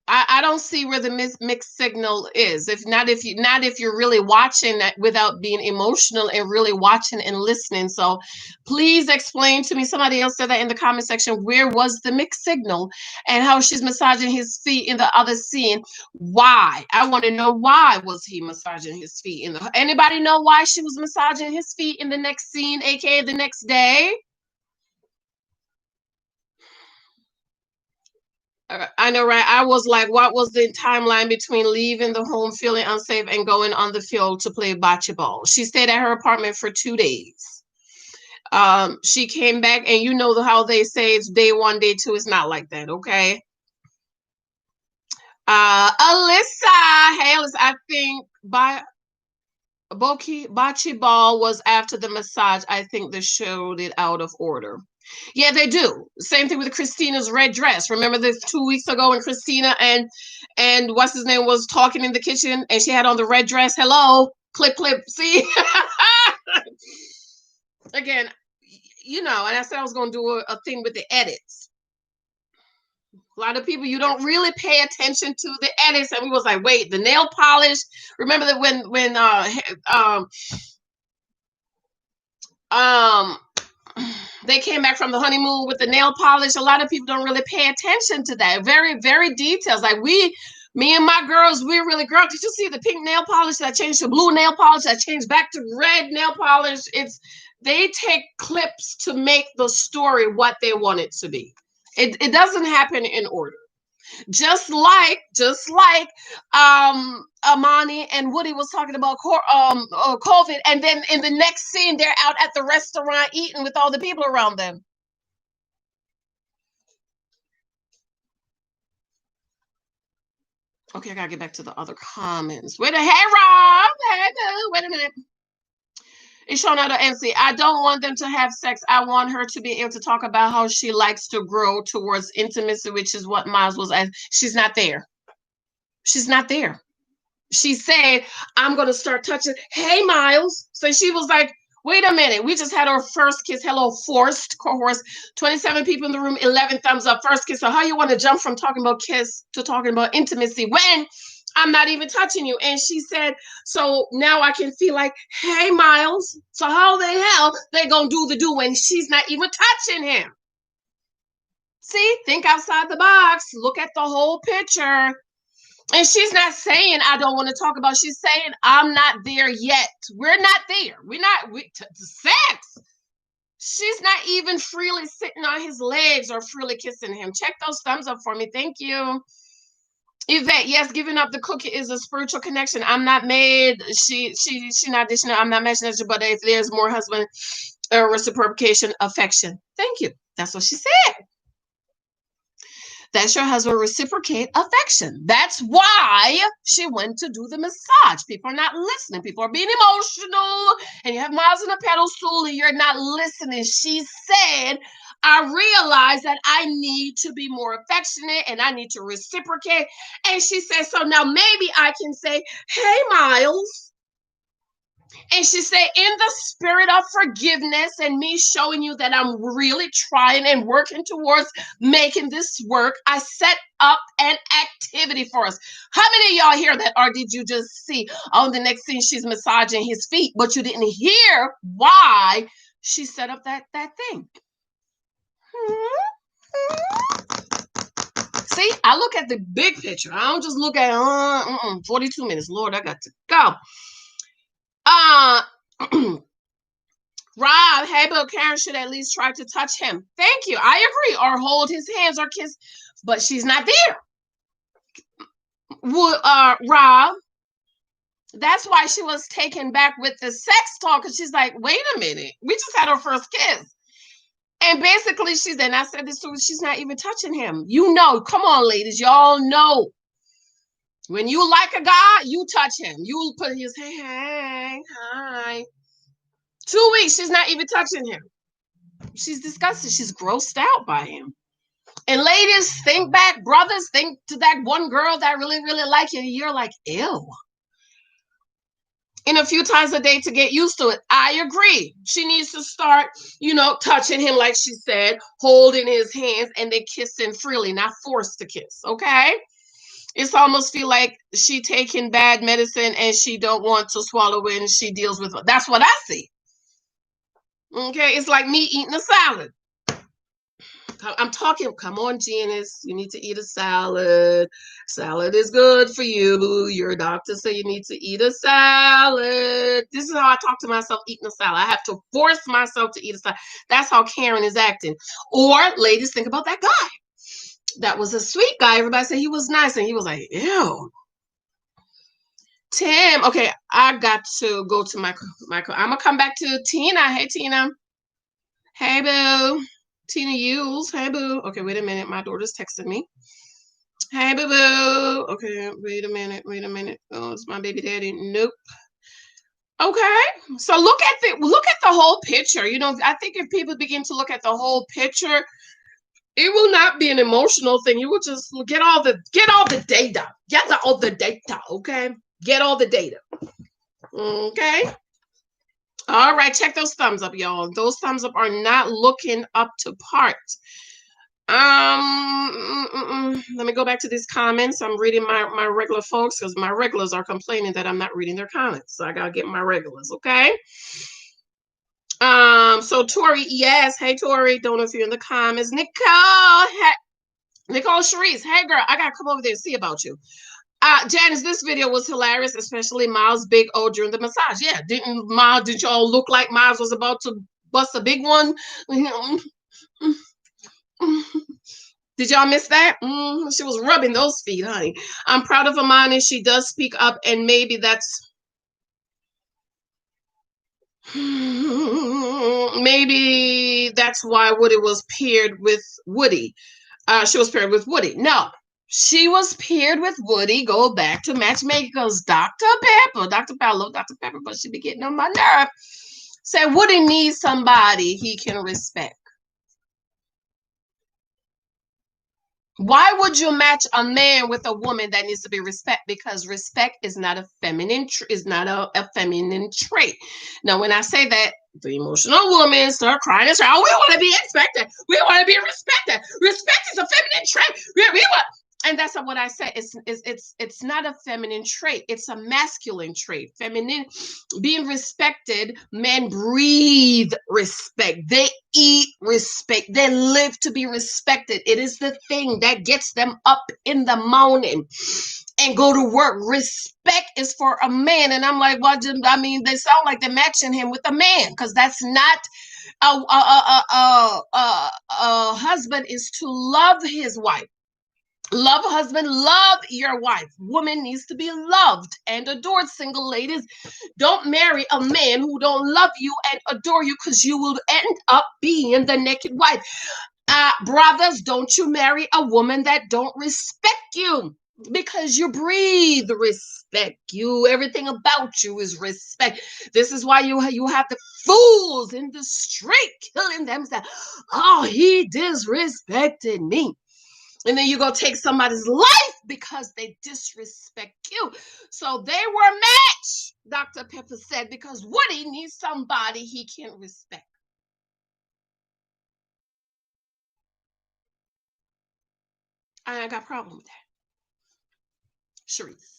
I don't see where the mixed signal is. If you're really watching that without being emotional and really watching and listening. So please explain to me. Somebody else said that in the comment section. Where was the mixed signal, and how she's massaging his feet in the other scene? Why? I want to know, why was he massaging his feet in the? Anybody know why she was massaging his feet in the next scene, aka the next day? I know, right? I was like, what was the timeline between leaving the home feeling unsafe and going on the field to play bocce ball? She stayed at her apartment for 2 days. She came back, and you know how they say it's day one, day two. It's not like that, okay? Alyssa, hey, Alyssa, I think Bocce Ball was after the massage. I think they showed it out of order. Yeah, they do. Same thing with Christina's red dress. Remember this 2 weeks ago when Christina and what's his name was talking in the kitchen and she had on the red dress. Hello, clip, clip. See, again, you know. And I said I was going to do a thing with the edits. A lot of people, you don't really pay attention to the edits, and we was like, wait, the nail polish. Remember that when um they came back from the honeymoon with the nail polish. A lot of people don't really pay attention to that. Very, very details. Like me and my girls, we're really girl. Did you see the pink nail polish that changed to blue nail polish that changed back to red nail polish? They take clips to make the story what they want it to be. It doesn't happen in order. Just like Amani and Woody was talking about COVID, and then in the next scene they're out at the restaurant eating with all the people around them. Okay, I gotta get back to the other comments. Hey Rob, hey dude, wait a minute. It's shown out of MC. I don't want them to have sex. I want her to be able to talk about how she likes to grow towards intimacy, which is what Miles was as. She's not there. She's not there. She said, I'm going to start touching. Hey, Miles. So she was like, wait a minute. We just had our first kiss. Hello, forced course. 27 people in the room, 11 thumbs up. First kiss. So how you want to jump from talking about kiss to talking about intimacy when I'm not even touching you? And she said, so now I can feel like, hey, Miles. So how the hell they going to do the do when she's not even touching him? See, think outside the box. Look at the whole picture. And she's not saying I don't want to talk about. She's saying I'm not there yet. We're not there. Sex. She's not even freely sitting on his legs or freely kissing him. Check those thumbs up for me. Thank you. Yvette, yes, giving up the cookie is a spiritual connection. I'm not made. She not dishing. I'm not mentioning it, but if there's more husband or reciprocation, affection. Thank you. That's what she said. That's your husband reciprocate affection. That's why she went to do the massage. People are not listening. People are being emotional, and you have Miles in a pedal stool, and you're not listening. She said, I realize that I need to be more affectionate, and I need to reciprocate. And she said, so now maybe I can say, hey, Miles. And she said, in the spirit of forgiveness and me showing you that I'm really trying and working towards making this work, I set up an activity for us. How many of y'all hear that? Or did you just see on the next scene she's massaging his feet, but you didn't hear why she set up that thing? See, I look at the big picture. I don't just look at 42 minutes. Lord, I got to go. Rob, hey, but Karen should at least try to touch him. Thank you. I agree. Or hold his hands or kiss, but she's not there. Rob, that's why she was taken back with the sex talk, because she's like, wait a minute, we just had our first kiss. And basically she's, and I said this too, she's not even touching him. You know, come on, ladies, y'all know. When you like a guy, you touch him. You put his, hey, hi. 2 weeks, she's not even touching him. She's disgusted. She's grossed out by him. And ladies, think back. Brothers, think to that one girl that really, really like you. You're like, ew. In a few times a day to get used to it. I agree. She needs to start, touching him like she said, holding his hands, and then kissing freely, not forced to kiss, okay? It's almost feel like she taking bad medicine and she don't want to swallow it and she deals with it. That's what I see. Okay, it's like me eating a salad. I'm talking, come on, Janice, you need to eat a salad. Salad is good for you. Your doctor said you need to eat a salad. This is how I talk to myself eating a salad. I have to force myself to eat a salad. That's how Karen is acting. Or, ladies, think about that guy. That was a sweet guy. Everybody said he was nice, and he was like, ew. Tim, okay, I got to go to my I'm going to come back to Tina. Hey, Tina. Hey, boo. Tina Yules. Hey, boo. Okay, wait a minute. My daughter's texting me. Hey, boo boo. Okay, wait a minute. Wait a minute. Oh, it's my baby daddy. Nope. Okay, so look at the whole picture. You know, I think if people begin to look at the whole picture, it will not be an emotional thing. You will just get all the data. Get all the data. Okay, get all the data. Okay. All right, check those thumbs up, y'all. Those thumbs up are not looking up to part. Let me go back to these comments. I'm reading my regular folks because my regulars are complaining that I'm not reading their comments. So I gotta get my regulars, okay? So Tori, yes, hey Tori, don't know if you're in the comments. Nicole Sharice, hey girl, I gotta come over there and see about you. Janice, this video was hilarious, especially Miles' big O during the massage. Yeah, did y'all look like Miles was about to bust a big one? Did y'all miss that? She was rubbing those feet, honey. I'm proud of Amani. She does speak up, and maybe that's why Woody was paired with Woody. She was paired with Woody. No, she was paired with Woody. Go back to matchmaking because Dr. Pepper, I love Dr. Pepper, but she be getting on my nerve. Said Woody needs somebody he can respect. Why would you match a man with a woman that needs to be respect? Because respect is not a feminine a feminine trait. Now, when I say that, the emotional woman start crying and say, "Oh, we want to be expected. We want to be respected. Respect is a feminine trait. We want." And that's not what I said. It's not a feminine trait. It's a masculine trait. Feminine, being respected, men breathe respect. They eat respect. They live to be respected. It is the thing that gets them up in the morning and go to work. Respect is for a man. And I'm like, well, I mean, they sound like they're matching him with a man because that's not a husband is to love his wife. Love a husband, love your wife. Woman needs to be loved and adored. Single ladies, don't marry a man who don't love you and adore you because you will end up being the naked wife. Brothers, don't you marry a woman that don't respect you because you breathe respect. Everything about you is respect. This is why you have the fools in the street killing themselves. Oh, he disrespected me. And then you go take somebody's life because they disrespect you. So they were matched, Dr. Pepper said, because Woody needs somebody he can respect. I ain't got a problem with that. Sharice.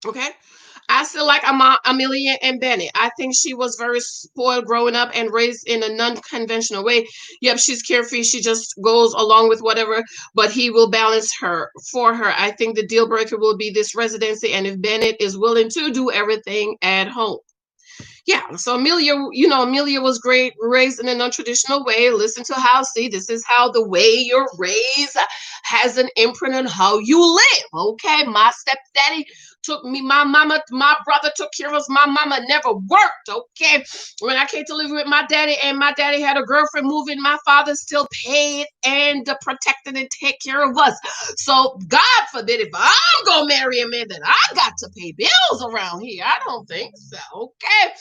Okay. I still like Amelia and Bennett. I think she was very spoiled growing up and raised in a non-conventional way. Yep, she's carefree. She just goes along with whatever, but he will balance her for her. I think the deal breaker will be this residency, and if Bennett is willing to do everything at home. Yeah, so Amelia was great, raised in a non-traditional way. Listen to this is how the way you're raised has an imprint on how you live. Okay, my stepdaddy took me, my brother took care of us. My mama never worked. Okay, when I came to live with my daddy, and my daddy had a girlfriend moving, my father still paid and protected and take care of us. So God forbid if I'm gonna marry a man that I got to pay bills around here. I don't think so. Okay.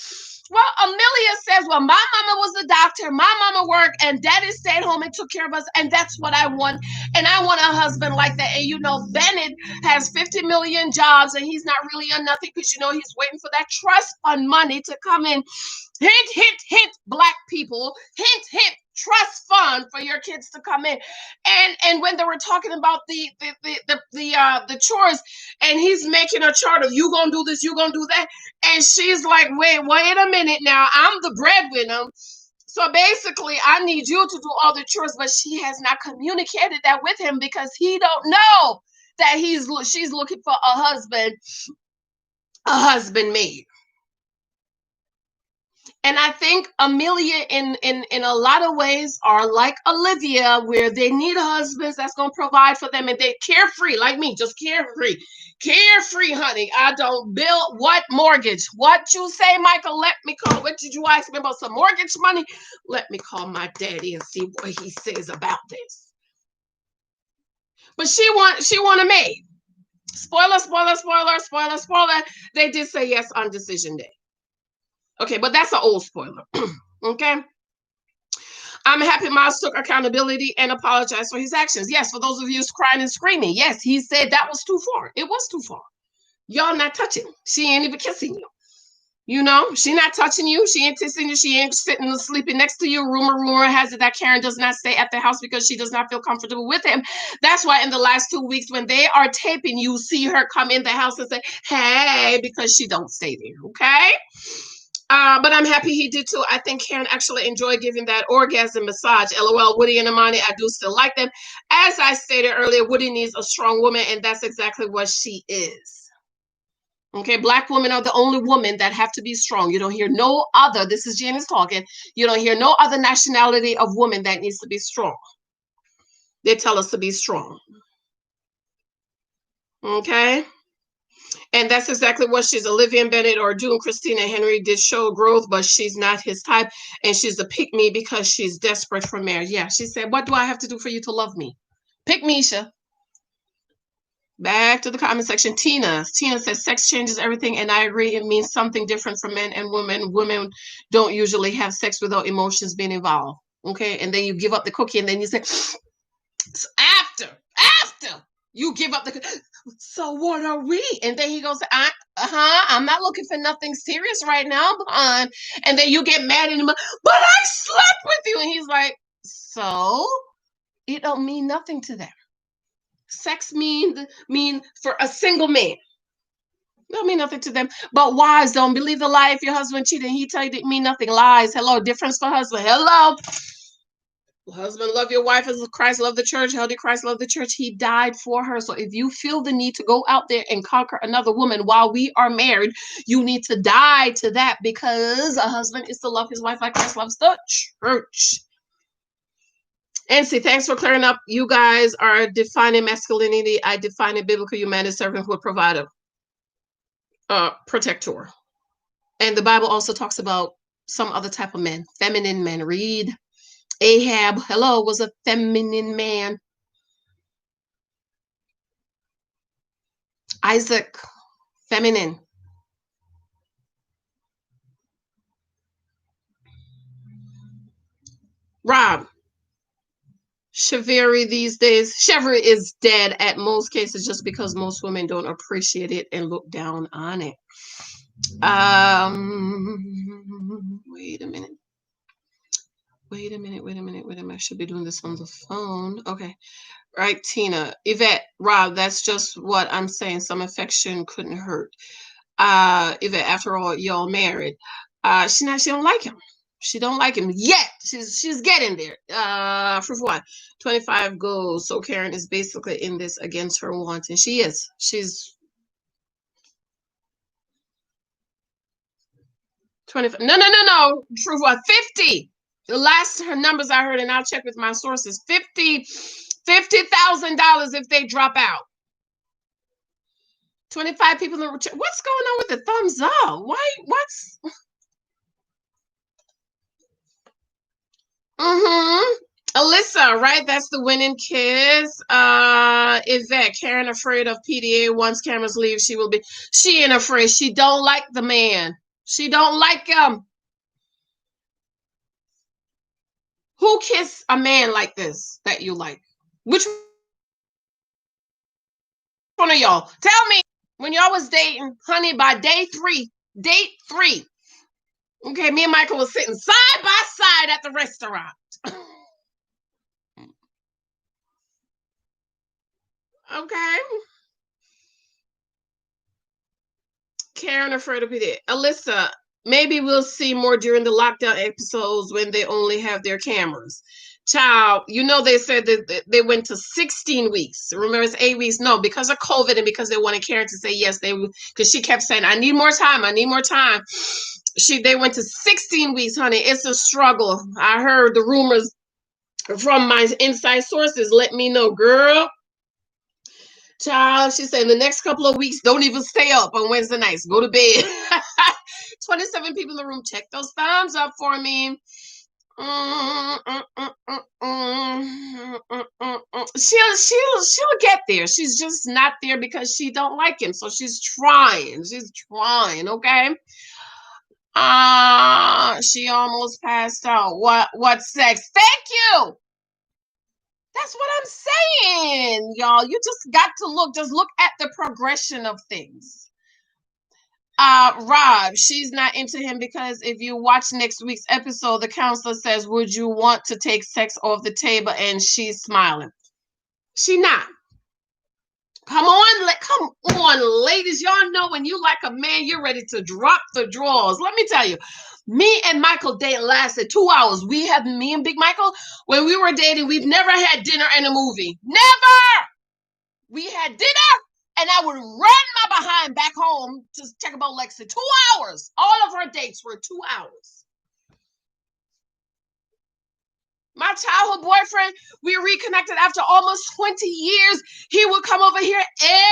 Well, Amelia says, well, my mama was a doctor, my mama worked, and daddy stayed home and took care of us, and that's what I want. And I want a husband like that. And Bennett has 50 million jobs, and he's not really on nothing because he's waiting for that trust fund money to come in. Hint, hint, hint, black people. Hint, hint, trust fund for your kids to come in. And when they were talking about the chores, and he's making a chart of you gonna do this, you gonna do that, and she's like, wait a minute now, I'm the breadwinner. So basically, I need you to do all the chores, but she has not communicated that with him because he don't know that she's looking for a husband made. And I think Amelia in a lot of ways are like Olivia, where they need a husband that's gonna provide for them, and they carefree like me, just carefree. Carefree, honey. I don't build what mortgage. What you say, Michael? Let me call. What did you ask me about some mortgage money? Let me call my daddy and see what he says about this. But she want a maid. Spoiler, spoiler, spoiler, spoiler, spoiler. They did say yes on decision day. Okay, but that's an old spoiler. Okay. I'm happy Miles took accountability and apologized for his actions. Yes, for those of you crying and screaming. Yes, he said that was too far. It was too far. Y'all not touching. She ain't even kissing you. You know, she not touching you. She ain't kissing you. She ain't sitting and sleeping next to you. Rumor has it that Karen does not stay at the house because she does not feel comfortable with him. That's why in the last 2 weeks, when they are taping, you see her come in the house and say, hey, because she don't stay there. Okay. But I'm happy he did too. I think Karen actually enjoyed giving that orgasm massage. LOL, Woody and Imani, I do still like them. As I stated earlier, Woody needs a strong woman, and that's exactly what she is. Okay, Black women are the only women that have to be strong. You don't hear no other, this is Janice talking, you don't hear no other nationality of woman that needs to be strong. They tell us to be strong. Okay? And that's exactly what she's. Olivia and Bennett or June, Christina, Henry did show growth, but she's not his type. And she's a pick me because she's desperate for marriage. Yeah, she said, what do I have to do for you to love me? Pick Misha. Back to the comment section. Tina says sex changes everything, and I agree. It means something different for men and women. Women don't usually have sex without emotions being involved. Okay, and then you give up the cookie, and then you say, after you give up the. So what are we? And then he goes, I'm not looking for nothing serious right now, and then you get mad at him, but I slept with you, and he's like, so it don't mean nothing to them. Sex mean for a single man. Don't mean nothing to them. But wives, don't believe the lie. If your husband cheated, he tell you it mean nothing. Lies. Hello, difference for husband. Hello. Husband, love your wife as Christ loved the church. How did Christ love the church? He died for her. So if you feel the need to go out there and conquer another woman while we are married, you need to die to that, because a husband is to love his wife like Christ loves the church. Nancy, thanks for clearing up. You guys are defining masculinity. I define it biblical humanity, servanthood, provider, protector. And the Bible also talks about some other type of men, feminine men. Read. Ahab, hello, was a feminine man. Isaac, feminine. Rob, Chevy these days. Chevy is dead at most cases just because most women don't appreciate it and look down on it. Wait a minute. I should be doing this on the phone. Okay. Right, Tina. Yvette, Rob, that's just what I'm saying. Some affection couldn't hurt. Yvette, after all, y'all married. She don't like him. She don't like him yet. She's getting there. For what? 25 goals. So Karen is basically in this against her wants, and she is. She's 25. No. True what? 50. The last numbers I heard, and I'll check with my sources. $50,000 if they drop out. 25 people in. What's going on with the thumbs up? Why? What's? Alyssa, right? That's the winning kiss. Yvette, Karen afraid of PDA. Once cameras leave, she ain't afraid. She don't like the man. She don't like him. Who kissed a man like this that you like? Which one of y'all? Tell me when y'all was dating, honey, by date three. Okay, me and Michael was sitting side by side at the restaurant. Okay. Karen afraid of it. Alyssa, maybe we'll see more during the lockdown episodes when they only have their cameras. Child, you know they said that they went to 16 weeks. Remember, it's 8 weeks. No, because of COVID and because they wanted Karen to say yes, because she kept saying, I need more time. They went to 16 weeks, honey. It's a struggle. I heard the rumors from my inside sources. Let me know, girl. Child, she said in the next couple of weeks, don't even stay up on Wednesday nights. Go to bed. 27 people in the room. Check those thumbs up for me. She'll get there. She's just not there because she don't like him. So she's trying. Okay. She almost passed out. What sex? Thank you. That's what I'm saying, y'all. You just got to look at the progression of things. Rob, she's not into him because if you watch next week's episode, the counselor says, would you want to take sex off the table? And she's smiling. She not. Come on, ladies. Y'all know when you like a man, you're ready to drop the drawers. Let me tell you, me and Michael date lasted 2 hours. Me and Big Michael, when we were dating, we've never had dinner and a movie. Never! We had dinner, and I would run my behind back home to check about Lexi. 2 hours. All of our dates were 2 hours. My childhood boyfriend, we reconnected after almost 20 years. He would come over here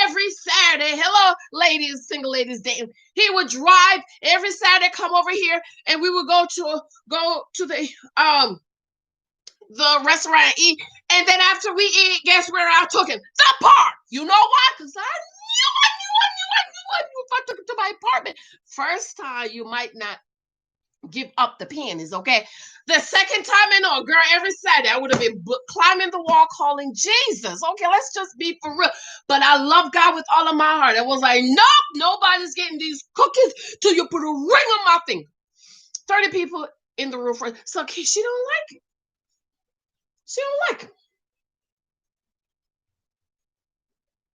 every Saturday. Hello, ladies, single ladies dating. He would drive every Saturday, come over here, and we would go to the restaurant and eat. And then after we eat, guess where I took him? The park. You know why? Because I knew if I took him to my apartment. First time, you might not give up the panties, okay? The second time in all, girl, every Saturday, I would have been climbing the wall calling Jesus. Okay, let's just be for real. But I love God with all of my heart. I was like, nope, nobody's getting these cookies till you put a ring on my finger. 30 people in the room. So okay, she don't like it. She don't like it.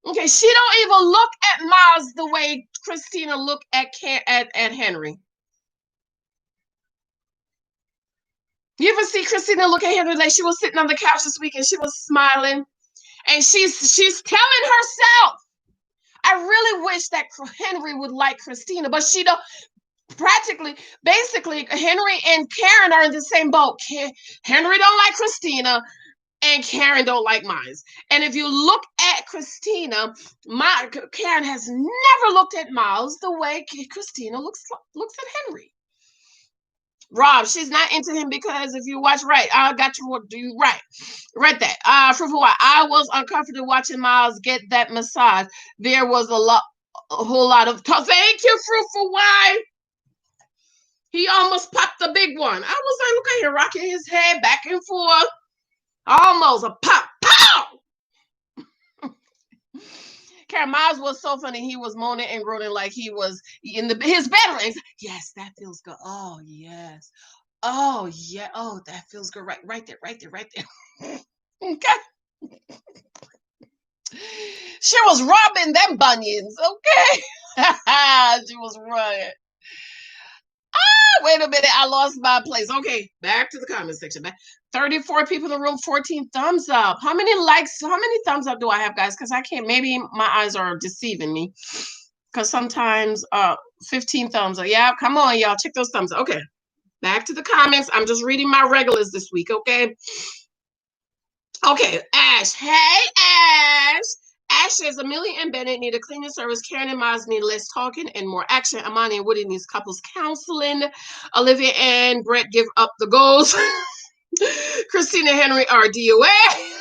Okay, she don't even look at Miles the way Christina looked at Henry. You ever see Christina look at Henry like she was sitting on the couch this week and she was smiling? And she's telling herself, I really wish that Henry would like Christina, but she don't. Basically, Henry and Karen are in the same boat. Henry don't like Christina, and Karen don't like Miles. And if you look at Christina, Karen has never looked at Miles the way Christina looks at Henry. Rob, she's not into him because if you watch right, I got you do you right. Read that. I was uncomfortable watching Miles get that massage. There was a whole lot of thank you, Fruitful Why. He almost popped the big one. I was like, look at him rocking his head back and forth. Almost a pop. Pow! Karen, Miles was so funny. He was moaning and groaning like he was in his bedroom. Yes, that feels good. Oh, yes. Oh, yeah. Oh, that feels good. Right there. Okay. She was rubbing them bunions. Okay. She was running. Wait a minute. I lost my place. Okay. Back to the comment section. 34 people in the room, 14 thumbs up. How many likes? How many thumbs up do I have, guys? Because I can't. Maybe my eyes are deceiving me. Because sometimes 15 thumbs up. Yeah, come on, y'all. Check those thumbs up. Okay. Back to the comments. I'm just reading my regulars this week, okay? Okay, Ash. Hey, Ash. Ash says Amelia and Bennett need a cleaning service. Karen and Miles need less talking and more action. Amani and Woody needs couples counseling. Olivia and Brett give up the goals. Christina Henry are DOA.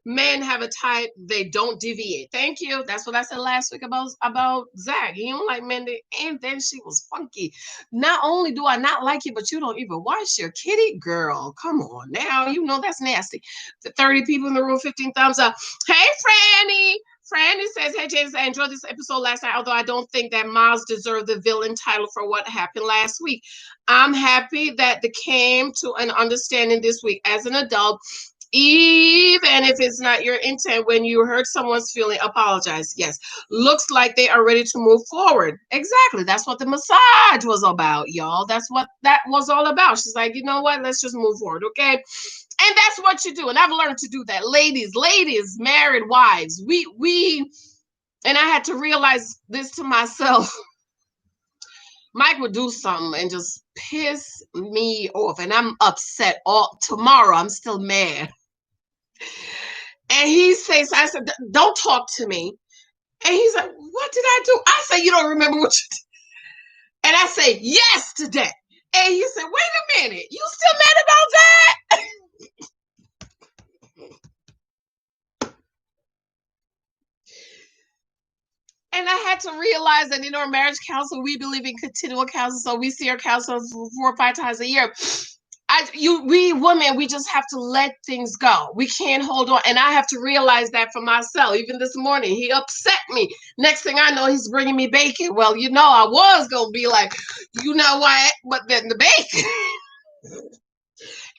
Men have a type, they don't deviate. Thank you. That's what I said last week about Zach. He don't like men, and then she was funky. Not only do I not like you, but you don't even wash your kitty. Girl, come on now. You know that's nasty. The 30 people in the room, 15 thumbs up. Hey, Franny. Franny says, hey, Janice, I enjoyed this episode last night, although I don't think that Miles deserved the villain title for what happened last week. I'm happy that they came to an understanding this week. As an adult, even if it's not your intent, when you hurt someone's feeling, apologize. Yes. Looks like they are ready to move forward. Exactly. That's what the massage was about, y'all. That's what that was all about. She's like, you know what? Let's just move forward, okay? And that's what you do. And I've learned to do that. Ladies, married wives, we and I had to realize this to myself. Mike would do something and just piss me off, and I'm upset. All tomorrow, I'm still mad. And he says, I said, "Don't talk to me." And he's like, "What did I do?" I say, "You don't remember what you did." And I say, "Yes, today." And he said, "Wait a minute, you still mad about that?" And I had to realize that in our marriage counsel, we believe in continual counsel. So we see our counselors 4 or 5 times a year. We women, we just have to let things go. We can't hold on. And I have to realize that for myself. Even this morning, he upset me. Next thing I know, he's bringing me bacon. Well, I was going to be like, you know what? But then the bacon.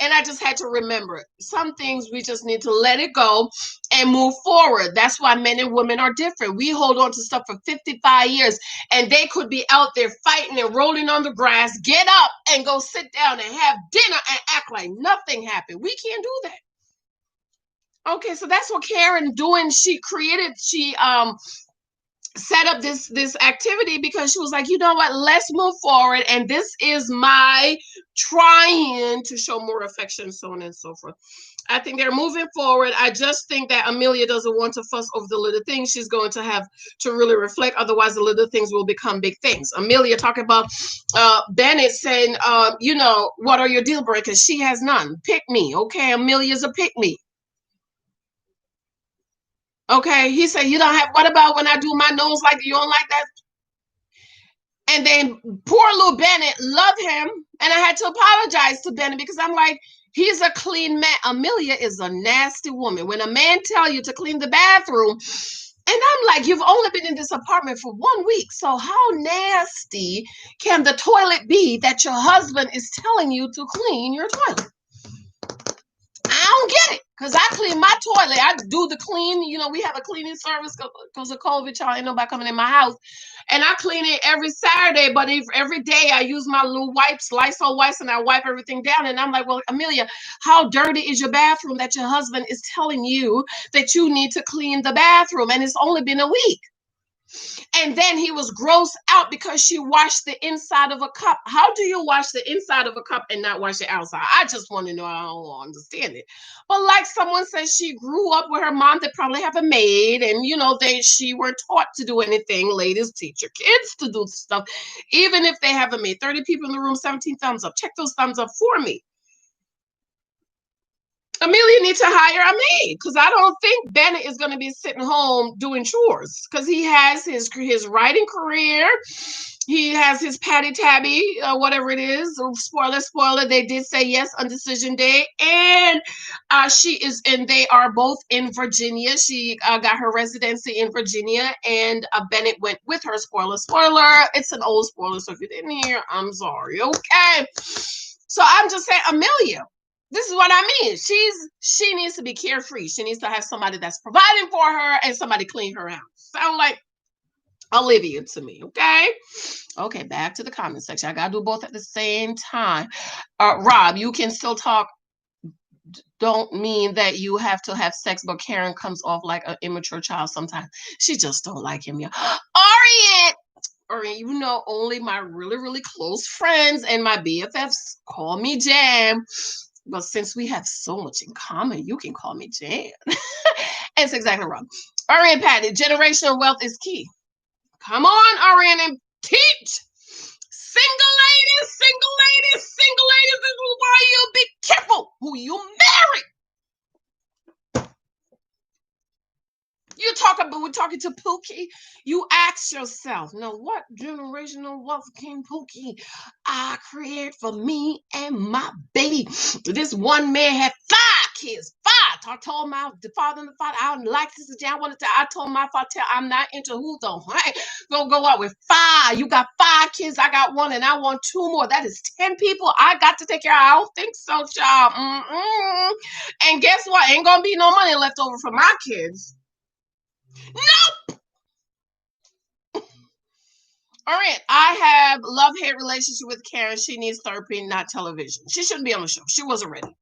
And I just had to remember some things we just need to let it go and move forward. That's why men and women are different. We hold on to stuff for 55 years and they could be out there fighting and rolling on the grass, get up and go sit down and have dinner and act like nothing happened. We can't do that. Okay, so that's what Karen doing. She set up this activity because she was like, you know what, let's move forward, and this is my trying to show more affection, so on and so forth. I think they're moving forward. I just think that Amelia doesn't want to fuss over the little things. She's going to have to really reflect, otherwise the little things will become big things. Amelia talking about Bennett saying, what are your deal breakers? She has none. Pick me. Okay, Amelia's a pick me. Okay, he said, you don't have, what about when I do my nose like you don't like that? And then poor little Bennett, love him. And I had to apologize to Bennett because I'm like, he's a clean man. Amelia is a nasty woman. When a man tell you to clean the bathroom, and I'm like, you've only been in this apartment for 1 week. So how nasty can the toilet be that your husband is telling you to clean your toilet? I don't get it. Because I clean my toilet. I do the clean. We have a cleaning service because of COVID. Y'all ain't nobody coming in my house. And I clean it every Saturday. But if every day I use my little wipes, Lysol wipes, and I wipe everything down. And I'm like, well, Amelia, how dirty is your bathroom that your husband is telling you that you need to clean the bathroom? And it's only been a week. And then he was grossed out because she washed the inside of a cup. How do you wash the inside of a cup and not wash the outside? I just want to know. I don't understand it. But like someone says, she grew up with her mom that probably have a maid, and she weren't taught to do anything. Ladies, teach your kids to do stuff, even if they have a maid. 30 people in the room, 17 thumbs up. Check those thumbs up for me. Amelia needs to hire a maid because I don't think Bennett is going to be sitting home doing chores because he has his writing career. He has his Patty Tabby, whatever it is. Spoiler. They did say yes on decision day. And they are both in Virginia. She got her residency in Virginia, and Bennett went with her. Spoiler. It's an old spoiler, so if you didn't hear, I'm sorry. Okay. So I'm just saying, Amelia, this is what I mean. She needs to be carefree. She needs to have somebody that's providing for her and somebody clean her house. Sound like Olivia to me, okay? Okay, back to the comment section. I gotta do both at the same time. Rob, you can still talk. Don't mean that you have to have sex, but Karen comes off like an immature child sometimes. She just don't like him, yeah. Orient, only my really, really close friends and my BFFs call me Jam. But since we have so much in common, you can call me Jan. It's exactly wrong. Orient Patty, generational wealth is key. Come on, Orient, and teach. Single ladies, this is why you be careful who you marry. We're talking to Pookie. You ask yourself, now what generational wealth can Pookie I create for me and my baby? This one man had 5 kids. 5. I told my father and the father, I don't like this. I told my father, I'm not into who the heck gonna go out with 5. You got 5 kids. I got 1, and I want 2 more. That is 10 people I got to take care of. I don't think so, child. And guess what? Ain't gonna be no money left over for my kids. Nope. All right. I have love-hate relationship with Karen. She needs therapy, not television. She shouldn't be on the show. She wasn't ready.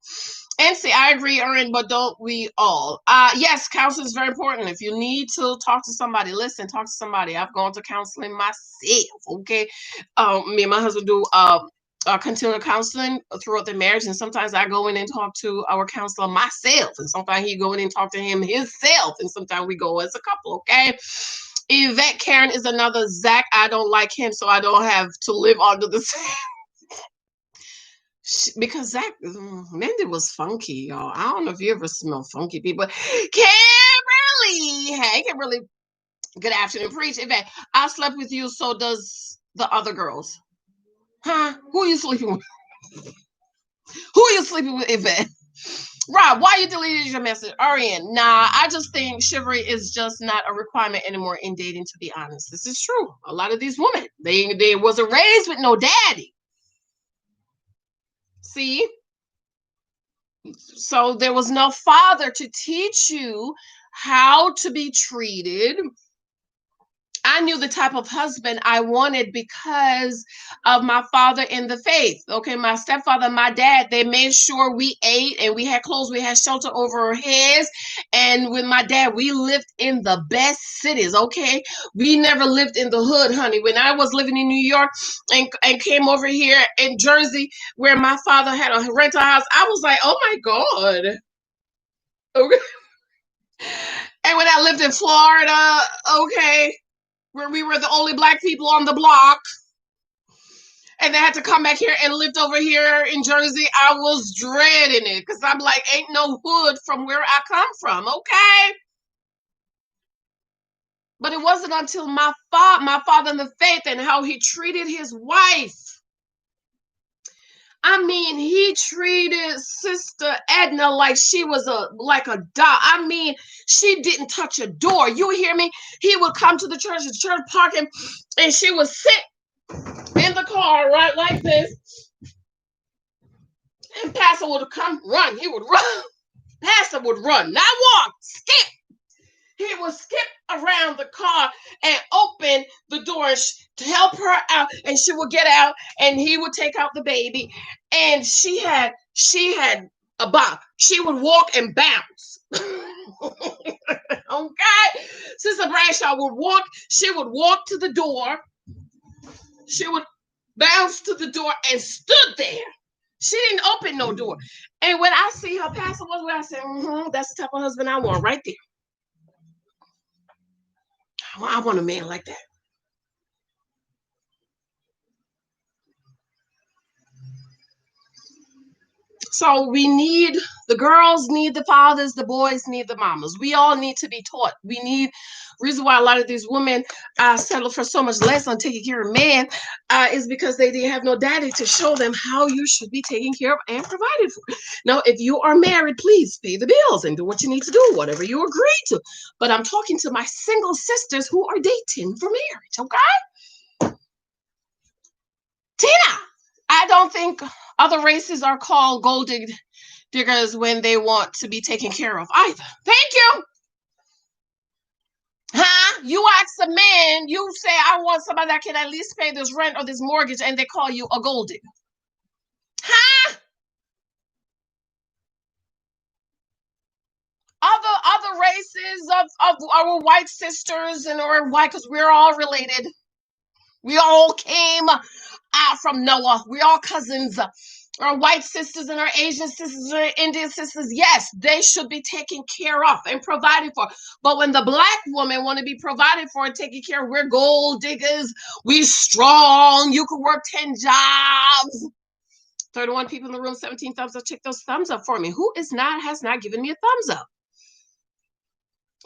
And see, I agree, Erin, but don't we all? Yes, counseling is very important. If you need to talk to somebody, listen, talk to somebody. I've gone to counseling myself, okay? Me and my husband do continual counseling throughout the marriage, and sometimes I go in and talk to our counselor myself, and sometimes he go in and talk to him himself, and sometimes we go as a couple, okay? Yvette Karen is another Zach. I don't like him, so I don't have to live under the same. Because Zach Mandy was funky, y'all. I don't know if you ever smell funky people. Kimberly, hey, Kimberly. Good afternoon, preach. Yvette, I slept with you, so does the other girls. Huh? Who are you sleeping with? Who are you sleeping with, Yvette? Rob, why you deleted your message? Ariane, nah, I just think chivalry is just not a requirement anymore in dating, to be honest. This is true. A lot of these women, they wasn't raised with no daddy. See? So there was no father to teach you how to be treated. I knew the type of husband I wanted because of my father in the faith. Okay, my stepfather and my dad, they made sure we ate and we had clothes, we had shelter over our heads. And with my dad, we lived in the best cities, okay? We never lived in the hood, honey. When I was living in New York and came over here in Jersey, where my father had a rental house, I was like, oh my God. Okay. And when I lived in Florida, okay, where we were the only black people on the block, and they had to come back here and lived over here in Jersey, I was dreading it because I'm like, ain't no hood from where I come from, okay? But it wasn't until my father in the faith and how he treated his wife. I mean, he treated Sister Edna like she was a doll. I mean, she didn't touch a door. You hear me? He would come to the church parking, and she would sit in the car, right, like this. And Pastor would come run. He would run. Pastor would run, not walk, skip. He would skip around the car and open the door to help her out, and she would get out, and he would take out the baby, and she had a box. She would walk and bounce. Okay, Sister Bradshaw would walk. She would walk to the door. She would bounce to the door and stood there. She didn't open no door. And when I see her Pastor was where I said, that's the type of husband I want right there. I want a man like that. So the girls need the fathers, the boys need the mamas. We all need to be taught. Reason why a lot of these women settle for so much less on taking care of men is because they didn't have no daddy to show them how you should be taken care of and provided for. Now, if you are married, please pay the bills and do what you need to do, whatever you agree to. But I'm talking to my single sisters who are dating for marriage, okay? Tina, I don't think other races are called gold diggers when they want to be taken care of either. Thank you. Huh? You ask a man, you say, I want somebody that can at least pay this rent or this mortgage, and they call you a gold digger. Huh? Other races of our white sisters and our white, because we're all related. We all came out from Noah. We're all cousins. Our white sisters and our Asian sisters and our Indian sisters, yes, they should be taken care of and provided for. But when the black woman want to be provided for and taken care of, we're gold diggers. We strong. You could work 10 jobs. 31 people in the room, 17 thumbs up. Check those thumbs up for me. Who has not given me a thumbs up?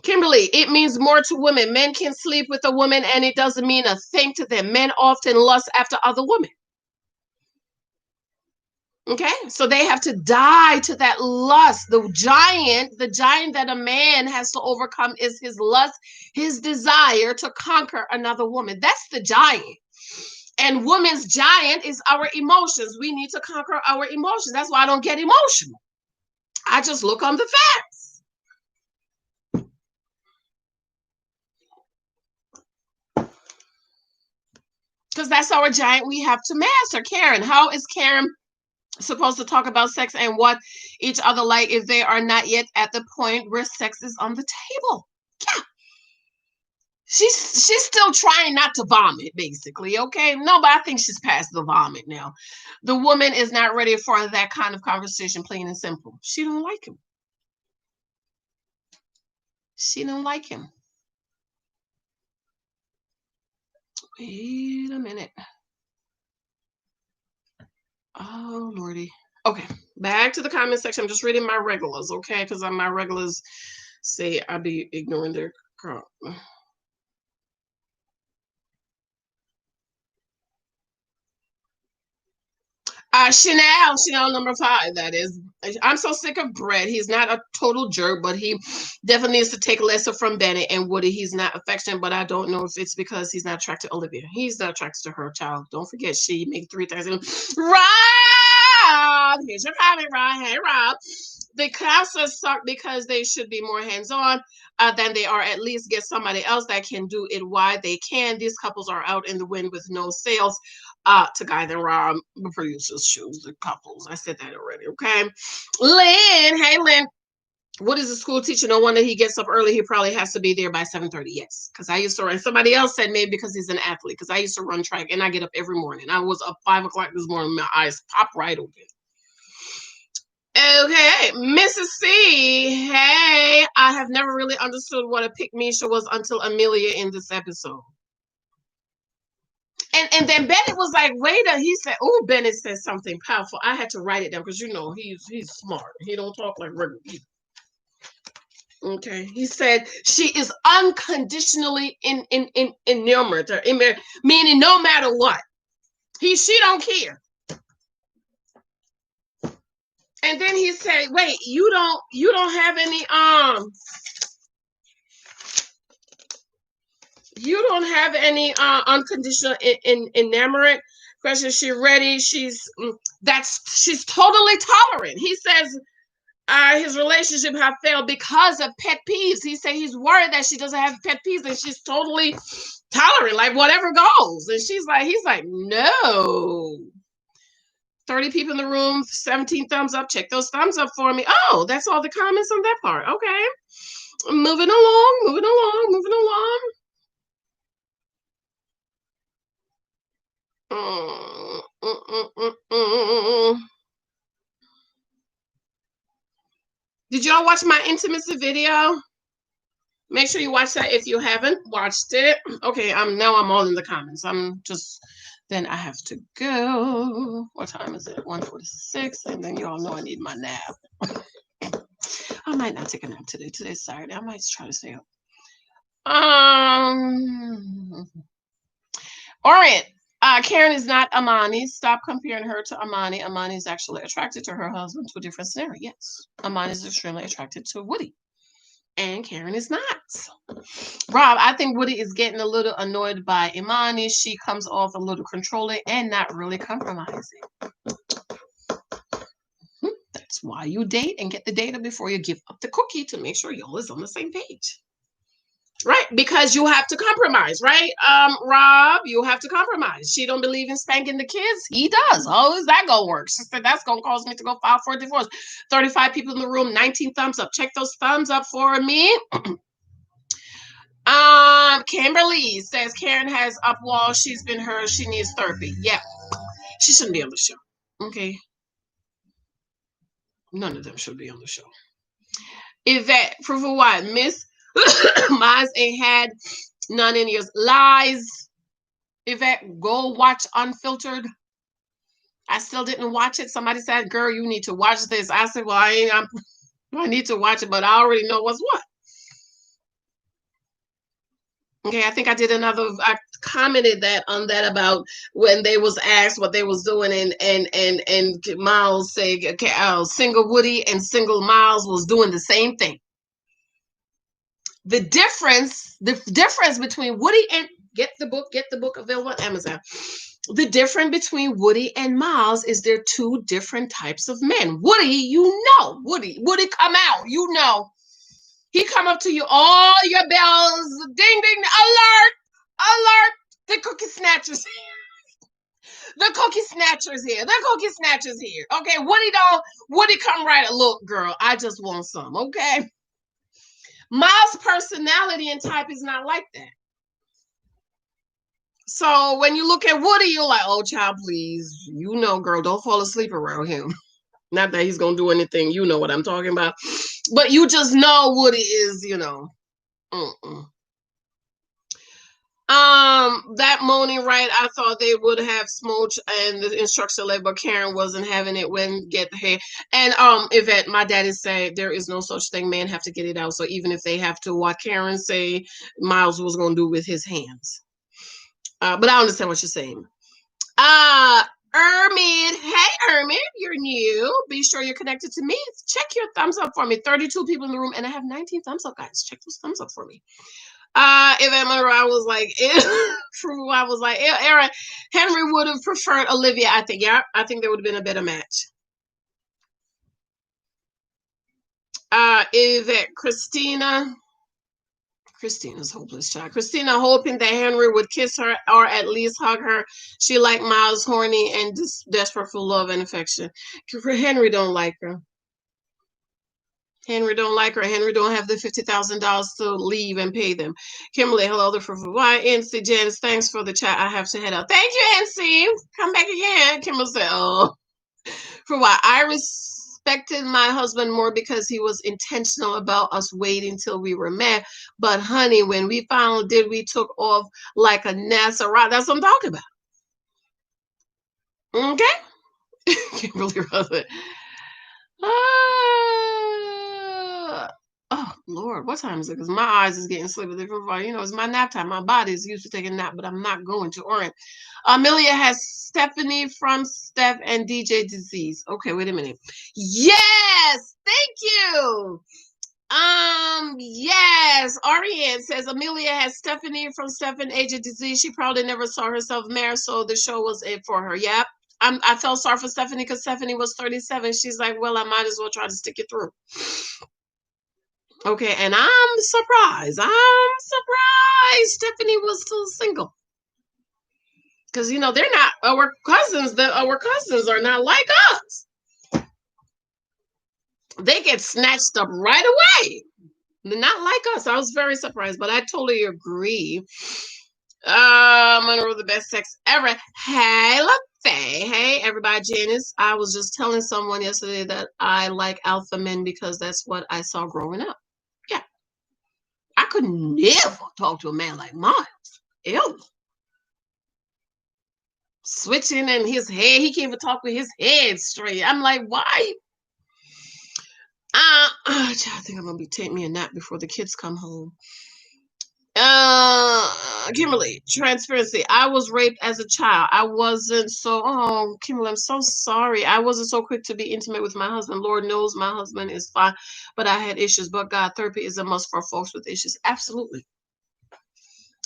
Kimberly, it means more to women. Men can sleep with a woman and it doesn't mean a thing to them. Men often lust after other women. Okay, so they have to die to that lust. The giant that a man has to overcome is his lust, his desire to conquer another woman. That's the giant. And woman's giant is our emotions. We need to conquer our emotions. That's why I don't get emotional. I just look on the facts. Because that's our giant we have to master. Karen, how is Karen supposed to talk about sex and what each other like if they are not yet at the point where sex is on the table. Yeah. She's still trying not to vomit, basically. Okay. No, but I think she's past the vomit now. The woman is not ready for that kind of conversation, plain and simple. She don't like him. She don't like him. Wait a minute. Oh Lordy. Okay. Back to the comment section. I'm just reading my regulars, okay? Because my regulars say I be ignoring their crap. Chanel number 5, that is. I'm so sick of Brett. He's not a total jerk, but he definitely needs to take lesson from Bennett and Woody. He's not affectionate, but I don't know if it's because he's not attracted to Olivia. He's not attracted to her, child. Don't forget, she made 3,000. Rob! Here's your comment, Rob. Hey, Rob. The classes suck because they should be more hands-on than they are. At least get somebody else that can do it while they can. These couples are out in the wind with no sales to guide them around. The producers choose the couples. I said that already, okay? Lynn, hey, Lynn. What is a school teacher? No wonder he gets up early. He probably has to be there by 7:30. Yes, because I used to run. Somebody else said maybe because he's an athlete. Because I used to run track and I get up every morning. I was up 5 o'clock this morning. My eyes pop right open. Okay, Mrs. C. Hey, I have never really understood what a pick-me-show was until Amelia in this episode. And then Bennett was like, wait a, he said, oh, Bennett said something powerful. I had to write it down because he's smart. He don't talk like regular people. Okay. He said she is unconditionally enamored, meaning no matter what. She don't care. And then he said, wait, you don't have any you don't have any unconditional enamored question. She ready, she's totally tolerant. He says his relationship have failed because of pet peeves. He said he's worried that she doesn't have pet peeves and she's totally tolerant, like whatever goes. And he's like, no. 30 people in the room, 17 thumbs up. Check those thumbs up for me. Oh, that's all the comments on that part. Okay. Moving along. Did y'all watch my intimacy video? Make sure you watch that if you haven't watched it. Okay, now I'm all in the comments. Then I have to go. What time is it? 1:46. And then you all know I need my nap. I might not take a nap today. Today's Saturday. I might try to stay up. Orient. Karen is not Amani. Stop comparing her to Amani. Amani is actually attracted to her husband to a different scenario. Yes. Amani is extremely attracted to Woody. And Karen is not. Rob, I think Woody is getting a little annoyed by Imani. She comes off a little controlling and not really compromising. That's why you date and get the data before you give up the cookie to make sure y'all is on the same page. Right, because you have to compromise, right? Rob, you have to compromise. She don't believe in spanking the kids. He does. Oh, is that gonna work? Sister, that's gonna cause me to go file for a divorce. 35 people in the room, 19 thumbs up. Check those thumbs up for me. Kimberly says Karen has up walls. She's been hurt. She needs therapy. Yeah, she shouldn't be on the show. Okay, none of them should be on the show. Yvette, proof of what? Miss Mize ain't had none in years. Lies. Yvette, go watch Unfiltered. I still didn't watch it. Somebody said, girl, you need to watch this. I said, well, I need to watch it, but I already know what's what. Okay, I think I did I commented on that about when they was asked what they was doing and Miles said, okay, single Woody and single Miles was doing the same thing. The difference between Woody and get the book available on Amazon. The difference between Woody and Miles is they're two different types of men. Woody, Woody come out, he come up to you, all your bells, ding, ding, alert, the cookie snatchers. The cookie snatchers here. The cookie snatchers here. Okay, Woody come right. Look, girl, I just want some. Okay. Miles' personality and type is not like that. So when you look at Woody, you're like, oh, child, please. You know, girl, don't fall asleep around him. Not that he's going to do anything. You know what I'm talking about. But you just know Woody is, that morning, right? I thought they would have smooch and the instructor led, but Karen wasn't having it when get the hair. And Yvette, my daddy said there is no such thing. Men have to get it out. So even if they have to, what Karen say, Miles was gonna do with his hands. But I understand what you're saying. Ermin, hey Ermin, you're new. Be sure you're connected to me. Check your thumbs up for me. 32 people in the room, and I have 19 thumbs up, guys. Check those thumbs up for me. If I was like, I was like, Aaron, Henry would have preferred Olivia. I think, yeah, I think there would have been a better match. If Christina's hopeless child. Christina hoping that Henry would kiss her or at least hug her. She like Miles horny and desperate for love and affection. Henry don't like her. Henry don't like her. Henry don't have the $50,000 to leave and pay them. Kimberly, hello, for why NC Janice, thanks for the chat. I have to head out. Thank you, NC. Come back again. Kimberly said, oh. For why I respected my husband more because he was intentional about us waiting till we were met. But honey, when we finally did, we took off like a NASA rocket. That's what I'm talking about. Okay? Kimberly Rutherford. Oh Lord, what time is it? Because my eyes is getting sleepy. It's my nap time. My body is used to taking a nap, but I'm not going to. All right. Amelia has Stephanie from Steph and DJ Disease. Okay, wait a minute. Yes, thank you. Yes, Ariane says Amelia has Stephanie from Steph and AJ Disease. She probably never saw herself married, so the show was it for her. Yep. I felt sorry for Stephanie because Stephanie was 37. She's like, well, I might as well try to stick it through. Okay, and I'm surprised. Stephanie was still single. Because, they're not our cousins. Our cousins are not like us. They get snatched up right away. They're not like us. I was very surprised, but I totally agree. One of the best sex ever. Hey, LaFay. Hey, everybody. Janice, I was just telling someone yesterday that I like alpha men because that's what I saw growing up. Yeah. I could never talk to a man like Miles. Ew. Switching in his head. He can't even talk with his head straight. I'm like, why? I think I'm going to take me a nap before the kids come home. Kimberly, transparency. I was raped as a child. I wasn't Kimberly, I'm so sorry. I wasn't so quick to be intimate with my husband. Lord knows my husband is fine, but I had issues. But God, therapy is a must for folks with issues. Absolutely.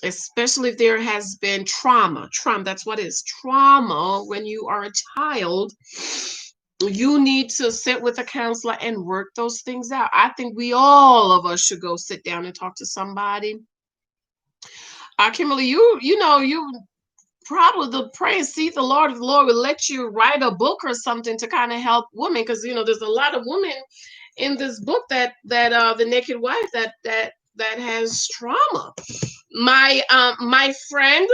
Especially if there has been trauma. That's what it is. Trauma when you are a child. You need to sit with a counselor and work those things out. I think all of us should go sit down and talk to somebody. Kimberly, you probably the pray and see the Lord. If the Lord will let you write a book or something to kind of help women, because there's a lot of women in this book that the naked wife that has trauma. My friend,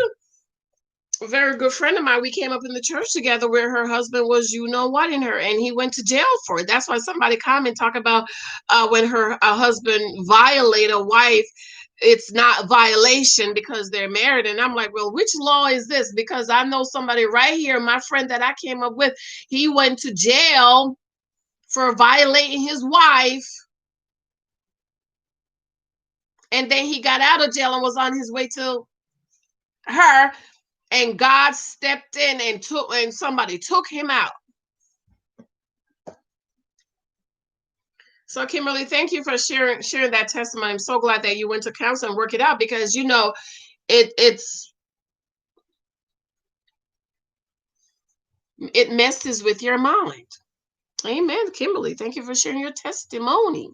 a very good friend of mine, we came up in the church together where her husband was in her, and he went to jail for it. That's why somebody talk about when her husband violate a wife, it's not violation because they're married. And I'm like, well, which law is this? Because I know somebody right here, my friend that I came up with, he went to jail for violating his wife. And then he got out of jail and was on his way to her. And God stepped in and somebody took him out. So Kimberly, thank you for sharing that testimony. I'm so glad that you went to counsel and work it out because it messes with your mind. Amen. Kimberly, thank you for sharing your testimony.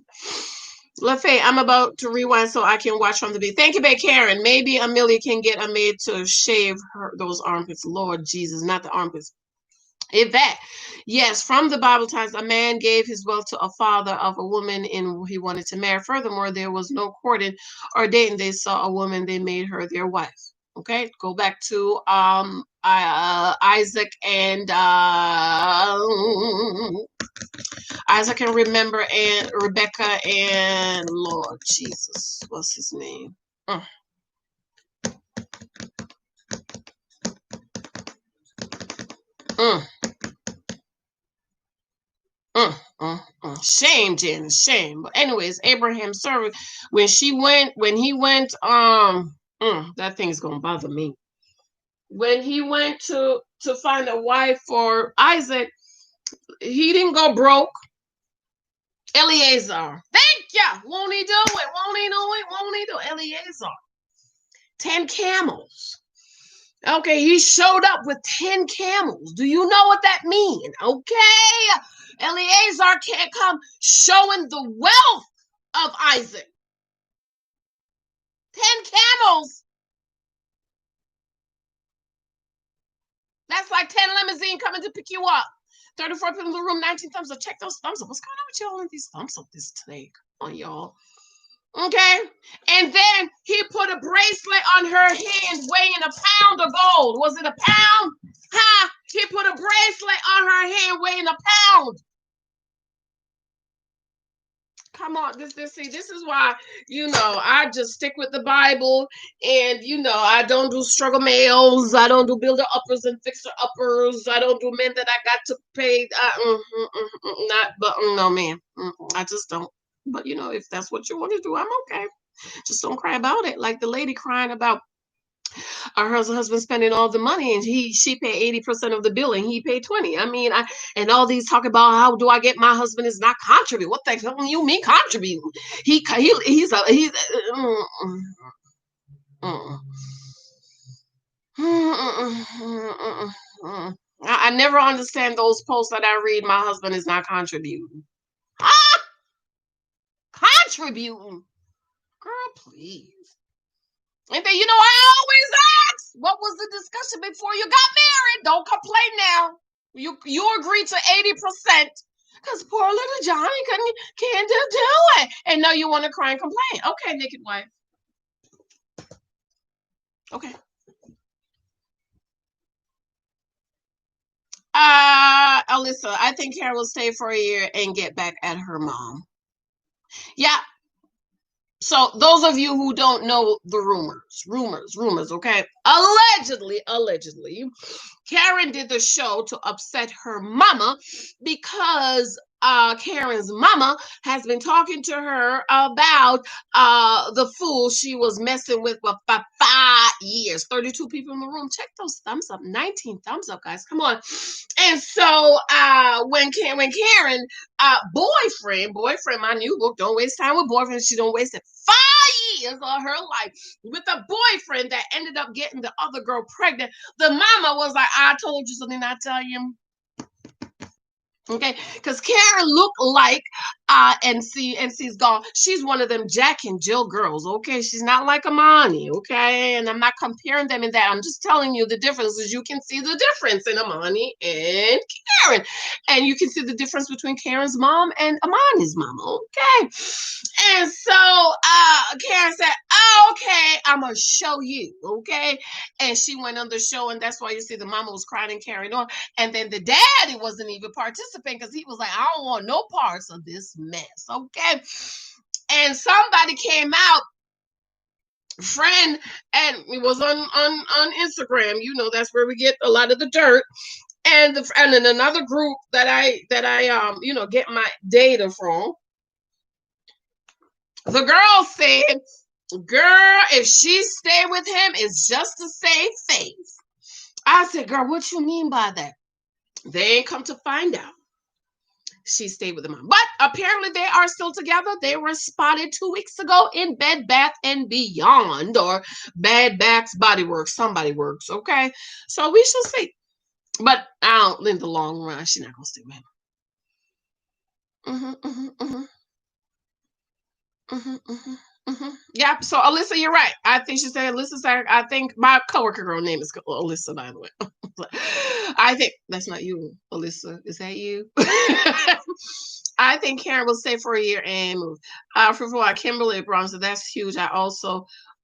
LaFay, I'm about to rewind so I can watch from the beginning. Thank you, babe, Karen. Maybe Amelia can get a maid to shave those armpits. Lord Jesus, not the armpits. Yvette, yes, from the Bible times, a man gave his wealth to a father of a woman in he wanted to marry. Furthermore, there was no courting or dating. They saw a woman, they made her their wife. Okay, go back to Isaac and Isaac and remember and Rebecca and Lord Jesus, what's his name? Mm, mm, Shame, Janice, shame. But anyways, Abraham's servant, when he went, that thing's gonna bother me. When he went to find a wife for Isaac, he didn't go broke. Eleazar, thank ya. Won't he do it? Won't he do it? Won't he do it? Eleazar, 10 camels. Okay, he showed up with 10 camels. Do you know what that means? Okay, Eleazar can't come showing the wealth of Isaac. 10 camels. That's like 10 limousine coming to pick you up. 34 people in the room, 19 thumbs up. Check those thumbs up. What's going on with y'all in these thumbs up this today? Come on, y'all. Okay. And then he put a bracelet on her hand weighing a pound of gold. Was it a pound? Ha! He put a bracelet on her hand weighing a pound. Come on, this is why, I just stick with the Bible, and I don't do struggle males, I don't do builder uppers and fixer uppers, I don't do men that I got to pay, not, but no, man, I just don't. But if that's what you want to do, I'm okay. Just don't cry about it, like the lady crying about her husband spending all the money, and she paid 80% of the bill and he paid 20. I mean, and all these talk about how do I get my husband is not contribute. What the hell you mean contribute? He's I never understand those posts that I read. My husband is not contributing. Ah, contributing, girl, please. And then I always ask, what was the discussion before you got married? Don't complain now. You agreed to 80%. Because poor little Johnny can't do it. And now you want to cry and complain. Okay, naked wife. Okay. Alyssa, I think Karen will stay for a year and get back at her mom. Yeah. So those of you who don't know the rumors, okay? Allegedly, Karen did the show to upset her mama because Karen's mama has been talking to her about the fool she was messing with for 5 years. 32 people in the room. Check those thumbs up. 19 thumbs up, guys. Come on. And so when Karen boyfriend, my new book, Don't Waste Time with Boyfriends. She don't waste it. 5 years of her life with a boyfriend that ended up getting the other girl pregnant. The mama was like, I told you something, I tell you. Okay, because Karen looked like NC's gone. She's one of them Jack and Jill girls. Okay, she's not like Amani. Okay, and I'm not comparing them in that. I'm just telling you the differences. You can see the difference in Amani and Karen, and you can see the difference between Karen's mom and Amani's mom. Okay, and so Karen said, "Oh, okay, I'm gonna show you." Okay, and she went on the show, and that's why you see the mama was crying and carrying on. And then the daddy wasn't even participating because he was like, I don't want no parts of this mess. Okay. And somebody came out, friend, and it was on Instagram. That's where we get a lot of the dirt. And in another group that I get my data from, the girl said, girl, if she stay with him, it's just to save face. I said, girl, what you mean by that? They ain't come to find out. She stayed with the mom. But apparently they are still together. They were spotted 2 weeks ago in Bed Bath and Beyond, or Bad Baths Body Works. Somebody works, okay? So we shall see. But in the long run, she's not going to stay with him. Yeah. So Alyssa, you're right. I think she said Alyssa. I think my coworker girl name is Alyssa. By the way, I think that's not you, Alyssa. Is that you? I think Karen will stay for a year and move. For what Kimberly Brown said, that's huge.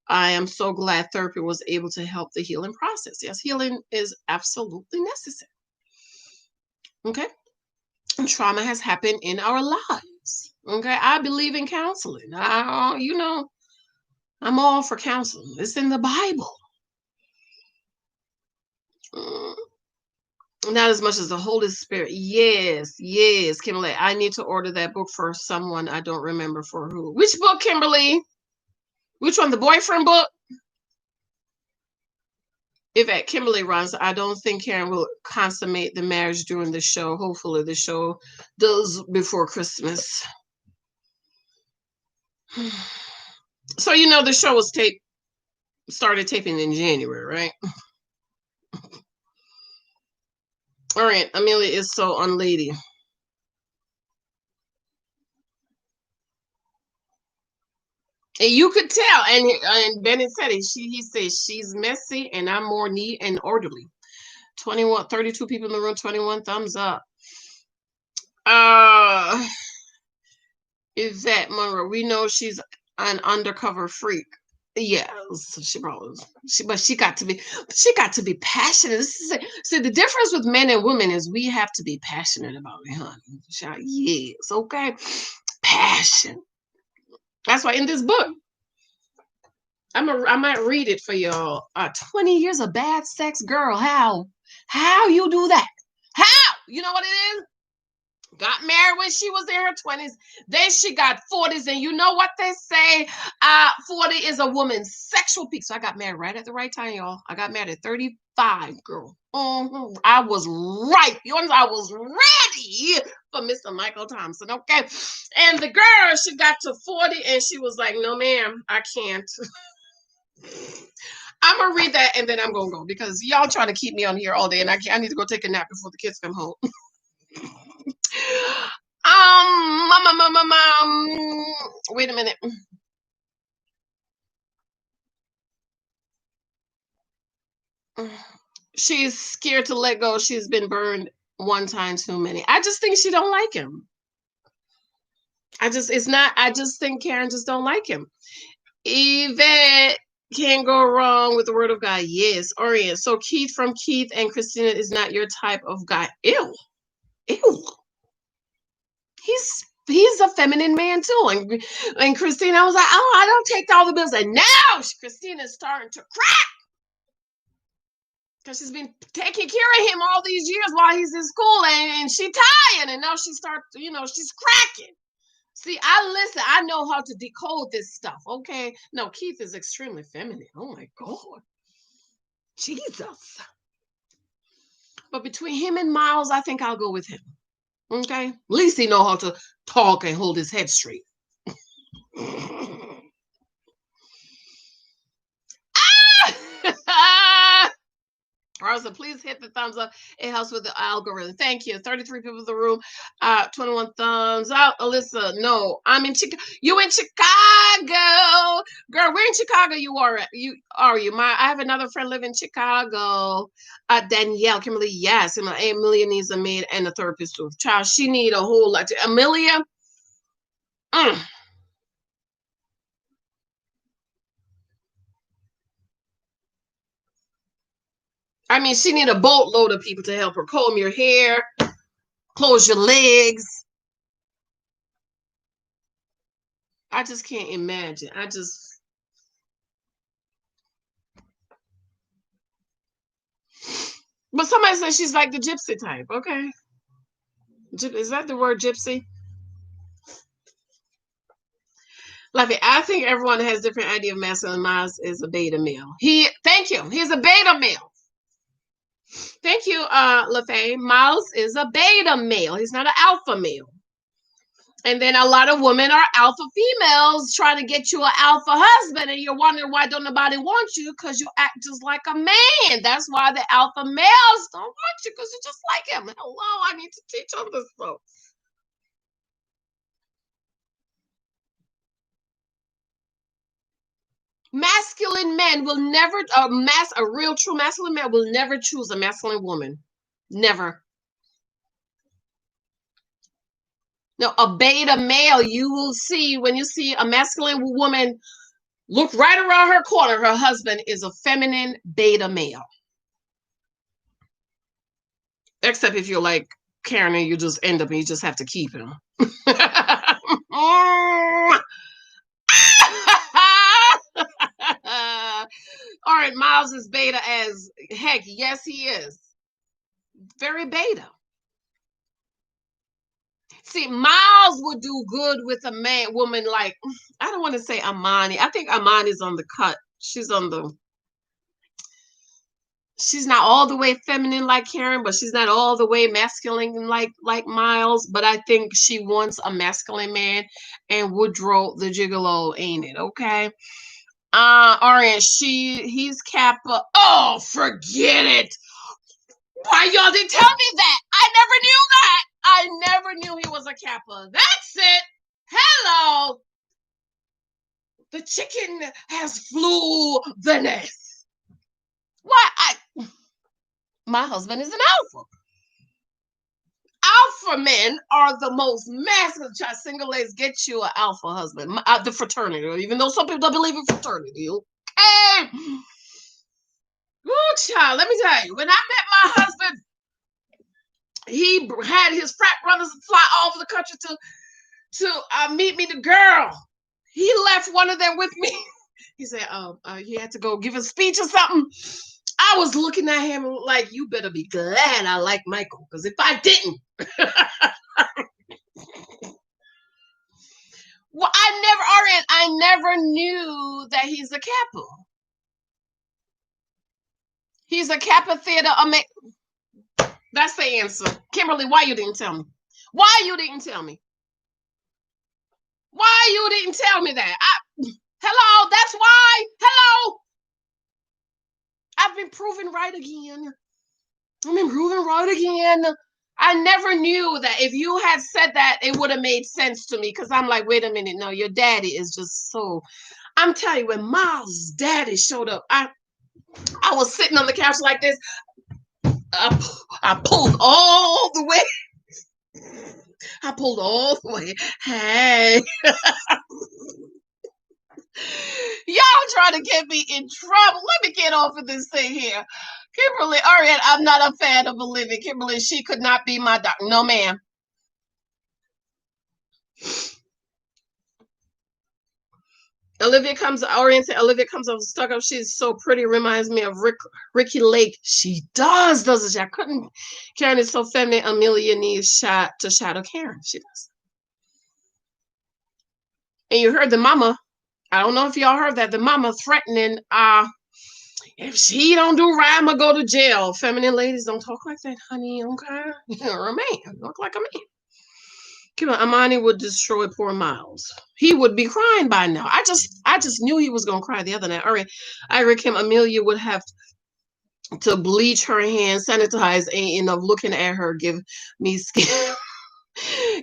I am so glad therapy was able to help the healing process. Yes, healing is absolutely necessary. Okay. Trauma has happened in our lives. Okay. I believe in counseling. I'm all for counseling. It's in the Bible. Mm, Not as much as the Holy Spirit. Yes, yes, Kimberly. I need to order that book for someone. I don't remember for who. Which book, Kimberly? Which one? The boyfriend book? If at Kimberly runs, I don't think Karen will consummate the marriage during the show. Hopefully, the show does before Christmas. So the show was started taping in January, right? All right, Amelia is so unlady. And you could tell, and Bennett said it. He says she's messy, and I'm more neat and orderly. 21, 32 people in the room. 21 thumbs up. Uh, Yvette Monroe. We know she's an undercover freak. Yes, she probably. But she got to be. She got to be passionate. See, the difference with men and women is we have to be passionate about it, honey. Yes, okay. Passion. That's why in this book, I might read it for y'all. 20 years of bad sex, girl. How you do that? How? You know what it is? Got married when she was in her 20s. Then she got 40s. And you know what they say? 40 is a woman's sexual peak. So I got married right at the right time, y'all. I got married at 35, girl. I was right. I was ready for Mr. Michael Thompson. Okay. And the girl, she got to 40 and she was like, no, ma'am, I can't. I'm gonna read that and then I'm gonna go because y'all trying to keep me on here all day and I need to go take a nap before the kids come home. Wait a minute. She's scared to let go. She's been burned one time too many. I just think she don't like him. I just think Karen just don't like him. Yvette can't go wrong with the word of God. Yes, Orient. So Keith from Keith and Christina is not your type of guy. Ew. Ew. He's a feminine man too. And Christina was like, oh, I don't take all the bills. And now Christina's starting to crack. Because she's been taking care of him all these years while he's in school and she tired. And now she's cracking. See, I know how to decode this stuff. Okay. No, Keith is extremely feminine. Oh my God. Jesus. But between him and Miles, I think I'll go with him. Okay. At least he know how to talk and hold his head straight. Rosa, please hit the thumbs up. It helps with the algorithm. Thank you. 33 people in the room. 21 thumbs out. Alyssa, no, I'm in Chicago. You in Chicago, girl? Where in Chicago you are? I have another friend live in Chicago. Danielle, Kimberly, yes. Amelia needs a maid and a therapist too. Child, she need a whole lot. Amelia. I mean, she need a boatload of people to help her comb your hair, close your legs. I just can't imagine. But somebody says she's like the gypsy type. Okay. Is that the word gypsy? Like, I think everyone has different idea of masculine. Miles is a beta male. Thank you. He's a beta male. Thank you, LaFay. Miles is a beta male. He's not an alpha male. And then a lot of women are alpha females trying to get you an alpha husband, and you're wondering why don't nobody want you because you act just like a man. That's why the alpha males don't want you because you're just like him. Hello, I need to teach them this stuff. Masculine men will never, a real true masculine man will never choose a masculine woman. Never. No, a beta male, you will see when you see a masculine woman, look right around her corner. Her husband is a feminine beta male. Except if you're like Karen and you just end up and you just have to keep him. All right, Miles is beta as heck. Yes, he is. Very beta. See, Miles would do good with a woman like, I don't want to say Amani. I think Amani's on the cut. She's not all the way feminine like Karen, but she's not all the way masculine like Miles. But I think she wants a masculine man, and Woodrow the gigolo ain't it? Okay. Orange, he's Kappa. Oh, forget it. Why y'all didn't tell me that? I never knew that. I never knew he was a Kappa. That's it. Hello. The chicken has flew Venice. Why? My husband is an alpha. Alpha men are the most masculine. Single ladies, get you an alpha husband. The fraternity, even though some people don't believe in fraternity. Okay. Oh, child, let me tell you, when I met my husband, he had his frat brothers fly all over the country to meet me the girl. He left one of them with me. He said, he had to go give a speech or something. I was looking at him like, you better be glad I like Michael, because if I didn't, well, I never knew that he's a Kappa. He's a Kappa Theta. That's the answer. Kimberly, why you didn't tell me? Why you didn't tell me? Why you didn't tell me that? Hello, that's why. Hello. I've been proven right again. I've been proven right again. I never knew that. If you had said that, it would have made sense to me, because I'm like, wait a minute. No, your daddy is just so. I'm telling you, when Miles' daddy showed up, I was sitting on the couch like this. I pulled all the way. I pulled all the way. Hey. Y'all trying to get me in trouble. Let me get off of this thing here. Kimberly, all right, I'm not a fan of Olivia. Kimberly, she could not be my doctor. No, ma'am. Olivia comes oriented. Olivia comes off stuck up. She's so pretty. Reminds me of Ricky Lake. She does, doesn't she? I couldn't. Karen is so feminine. Amelia needs to shadow Karen. She does. And you heard the mama. I don't know if y'all heard that. The mama threatening, if she don't do right, I'ma go to jail. Feminine ladies, don't talk like that, honey. Okay, you're a man. Look like a man. Amani would destroy poor Miles. He would be crying by now. I just knew he was gonna cry the other night. All right, I reckon Amelia would have to bleach her hands, sanitize, ain't enough. Looking at her, give me skin.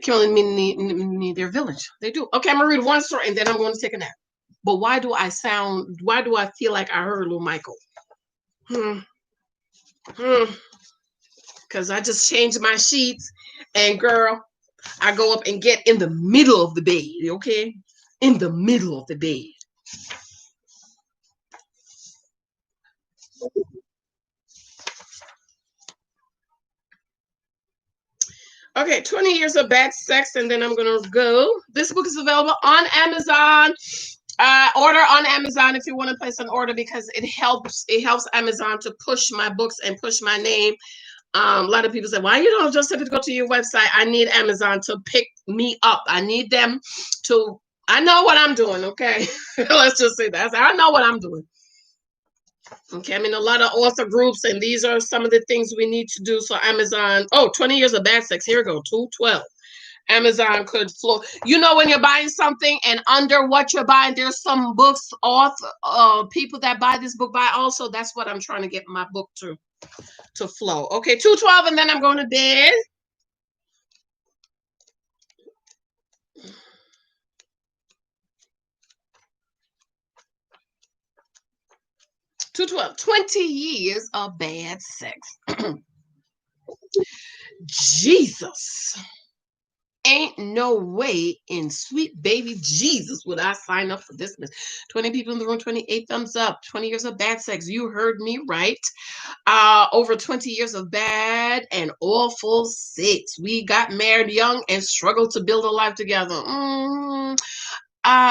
Killing me need their village. They do. Okay, I'm gonna read one story and then I'm going to take a nap. But why do I feel like I heard little Michael? Because I just changed my sheets, and girl, I go up and get in the middle of the bed, okay? In the middle of the bed. Okay, 20 years of bad sex, and then I'm gonna go. This book is available on Amazon. Order on Amazon if you want to place an order, because it helps Amazon to push my books and push my name. A lot of people say, why you don't just go to your website? I need Amazon to pick me up. I need them to, I know what I'm doing, okay? Let's just say that. I know what I'm doing. Okay, I'm in a lot of author groups, and these are some of the things we need to do. So Amazon, 20 years of bad sex. Here we go, 212. Amazon could flow. You know, when you're buying something and under what you're buying, there's some books, people that buy this book buy also. That's what I'm trying to get my book to flow. Okay, 212, and then I'm going to bed. 212. 20 years of bad sex. Jesus. Ain't no way in sweet baby Jesus would I sign up for this mess. 20 people in the room, 28 thumbs up. 20 years of bad sex. You heard me right. Over 20 years of bad and awful sex. We got married young and struggled to build a life together.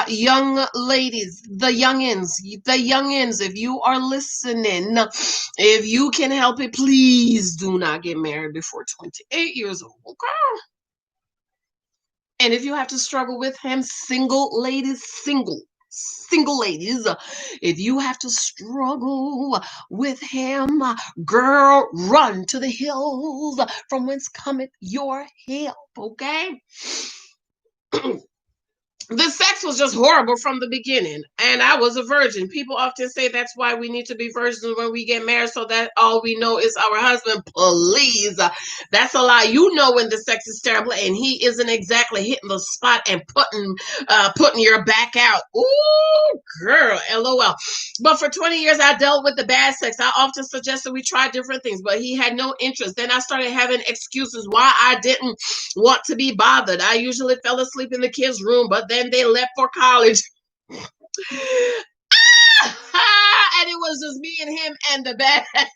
Young ladies, the youngins, if you are listening, if you can help it, please do not get married before 28 years old. Okay? And if you have to struggle with him, single ladies, if you have to struggle with him, girl, run to the hills from whence cometh your help, okay? The sex was just horrible from the beginning, and I was a virgin. People often say that's why we need to be virgins when we get married, so that all we know is our husband. Please, that's a lie. You know when the sex is terrible and he isn't exactly hitting the spot and putting your back out. Ooh, girl, LOL. But for 20 years, I dealt with the bad sex. I often suggested we try different things, but he had no interest. Then I started having excuses why I didn't want to be bothered. I usually fell asleep in the kids' room, but then they left for college. And it was just me and him and the bad sex.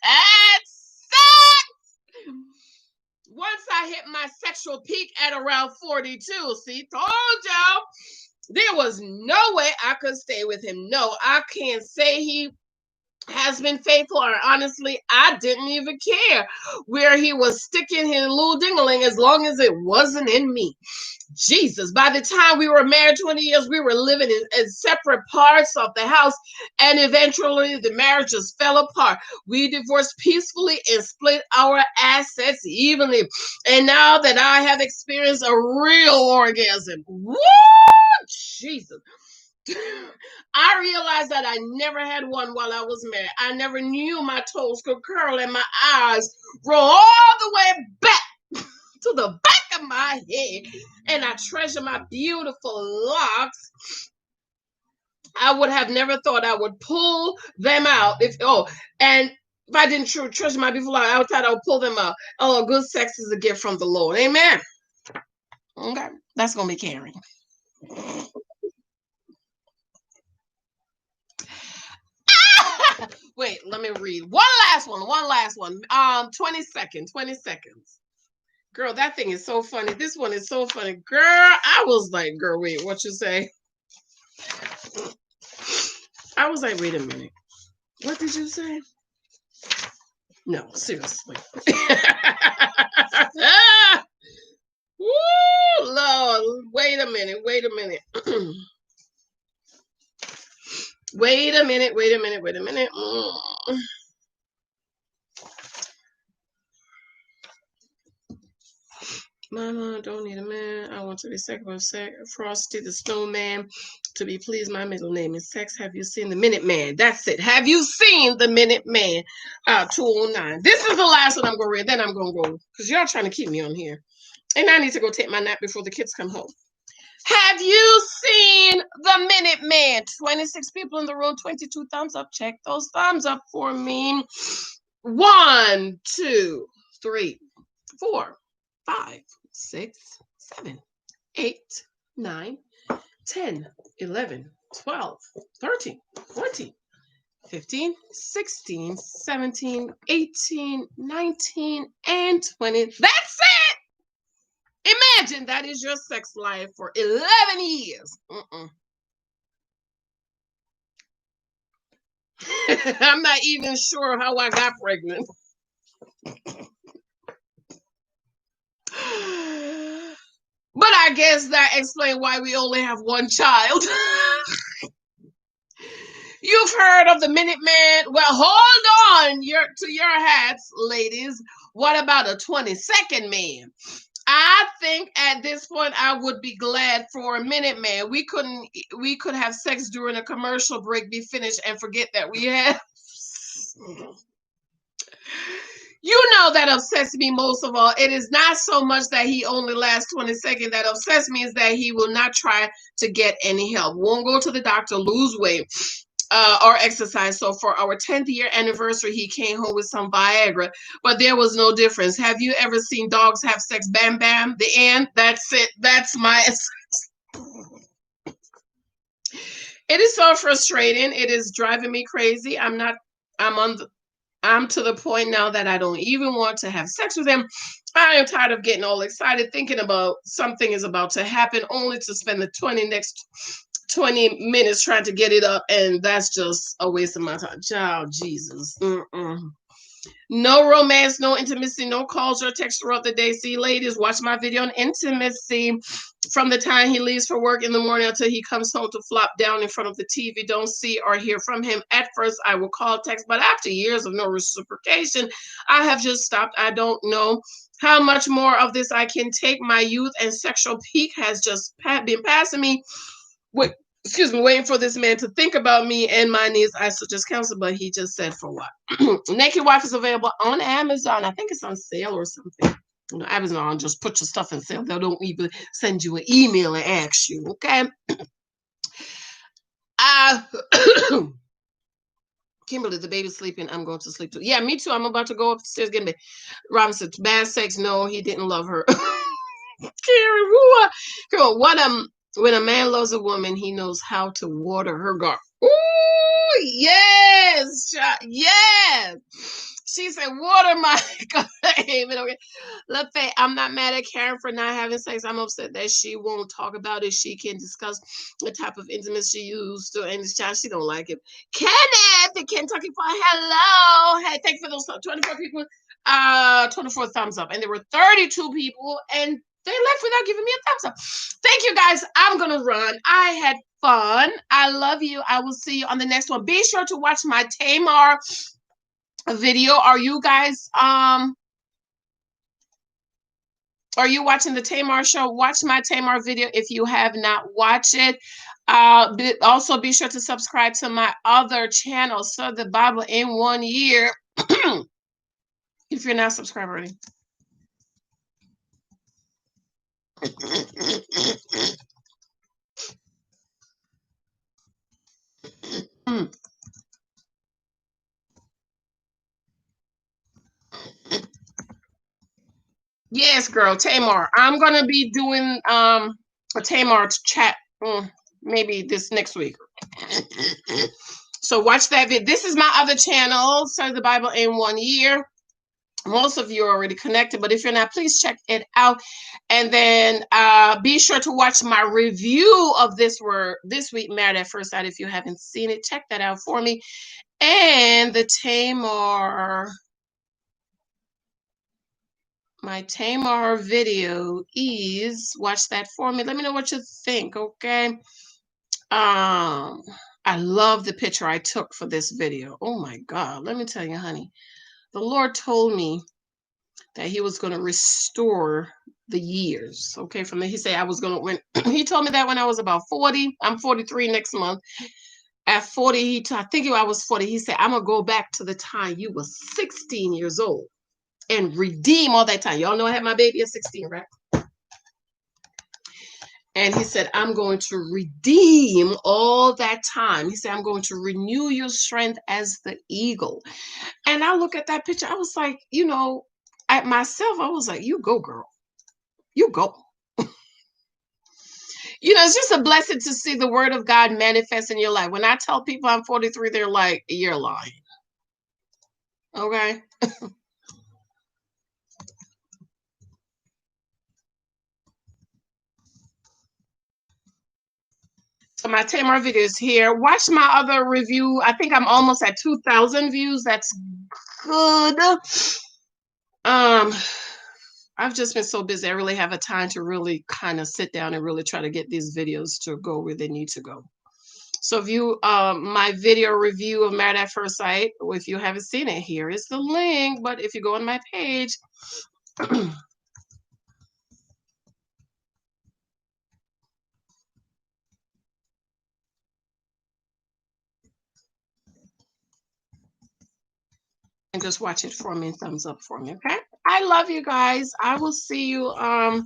Once I hit my sexual peak at around 42, see, told y'all, there was no way I could stay with him. No, I can't say he has been faithful, or honestly, I didn't even care where he was sticking his little dingling as long as it wasn't in me. Jesus, by the time we were married 20 years, we were living in separate parts of the house, and eventually the marriage just fell apart. We divorced peacefully and split our assets evenly. And now that I have experienced a real orgasm, woo, Jesus, I realized that I never had one while I was married. I never knew my toes could curl and my eyes roll all the way back to the back of my head, and I treasure my beautiful locks. I would have never thought I would pull them out if I didn't treasure my beautiful locks. I thought I would pull them out. Oh, good sex is a gift from the Lord. Amen. Okay, that's gonna be Karen. Wait, let me read one last one. 20 seconds. Girl, that thing is so funny. This one is so funny. Girl, I was like, girl, wait, what you say? I was like, wait a minute. What did you say? No, seriously. Woo, Lord, wait a minute. Wait a minute. Mama, don't need a man. I want to be second Frosty the Snowman. To be pleased, my middle name is Sex. Have you seen the Minute Man? That's it. Have you seen the Minute Man? 209. This is the last one I'm going to read. Then I'm going to go because y'all trying to keep me on here. And I need to go take my nap before the kids come home. Have you seen the Minute Man? 26 people in the room, 22 thumbs up. Check those thumbs up for me. 1, 2, 3, 4, 5, 6, 7, 8, 9, 10, 11, 12, 13, 14, 15, 16, 17, 18, 19, and 20. That's it! Imagine that is your sex life for 11 years. I'm not even sure how I got pregnant. But I guess that explains why we only have one child. You've heard of the Minute Man? Well, hold on to your hats, ladies. What about a 22nd man? I think at this point I would be glad for a Minute Man. We could have sex during a commercial break, be finished, and forget that we have. You know that upsets me most of all. It is not so much that he only lasts 20 seconds. That upsets me is that he will not try to get any help. Won't go to the doctor, lose weight. or exercise. So for our 10th year anniversary, he came home with some Viagra, but there was no difference. Have you ever seen dogs have sex? Bam, bam, the end. That's it. That's my. It is so frustrating. It is driving me crazy. I'm not. I'm on. I'm to the point now that I don't even want to have sex with him. I am tired of getting all excited thinking about something is about to happen, only to spend the next 20 minutes trying to get it up, and that's just a waste of my time. Child, Jesus. No romance, no intimacy, no calls or texts throughout the day. See, ladies, watch my video on intimacy from the time he leaves for work in the morning until he comes home to flop down in front of the TV. Don't see or hear from him. At first, I will call, text, but after years of no reciprocation, I have just stopped. I don't know how much more of this I can take. My youth and sexual peak has just been passing me. Waiting for this man to think about me and my needs. I suggest counsel, but he just said for what? Naked Wife is available on Amazon. I think it's on sale or something. You know, Amazon just put your stuff in sale. They don't even send you an email and ask you, okay? Kimberly, the baby's sleeping. I'm going to sleep too. Yeah, me too. I'm about to go upstairs get me. Robin said, bad sex. No, he didn't love her. Karen, what when a man loves a woman, he knows how to water her garden. Ooh, yes, yes. She said, water my garden. Okay. Lefay, I'm not mad at Karen for not having sex. I'm upset that she won't talk about it. She can discuss the type of intimacy she used to, and this child, she don't like it. Kenneth, the Kentucky Fire, hello. Hey, thank you for those 24 people. 24 thumbs up, and there were 32 people, and they left without giving me a thumbs up. Thank you guys. I'm gonna run. I had fun. I love you. I will see you on the next one. Be sure to watch my Tamar video. Are you guys are you watching the Tamar show? Watch my Tamar video if you have not watched it. Also be sure to subscribe to my other channel, So the Bible in 1 year. If you're not subscribed already. Yes, girl, Tamar. I'm gonna be doing a Tamar chat maybe this next week. So watch that video. This is my other channel, Study the Bible in 1 year. Most of you are already connected, but if you're not, please check it out. And then be sure to watch my review of this week, Married at First Sight. If you haven't seen it, check that out for me. And the Tamar, my Tamar video is, watch that for me. Let me know what you think, okay? I love the picture I took for this video. Oh my God, let me tell you, honey. The Lord told me that he was going to restore the years. Okay, from there, he said I was going to win. He told me that when I was about 40. I'm 43 next month. At 40, I think I was 40. He said, I'm going to go back to the time you were 16 years old and redeem all that time. Y'all know I had my baby at 16, right? And he said, I'm going to redeem all that time. He said, I'm going to renew your strength as the eagle. And I look at that picture. I was like, at myself, I was like, you go, girl. You go. It's just a blessing to see the word of God manifest in your life. When I tell people I'm 43, they're like, you're lying. Okay. So my Tamar video is here. Watch my other review. I think I'm almost at 2,000 views. That's good. I've just been so busy. I really have a time to really kind of sit down and really try to get these videos to go where they need to go. So if you, my video review of Married at First Sight, if you haven't seen it, here is the link. But if you go on my page, and just watch it for me, thumbs up for me, okay? I love you guys. I will see you. I'll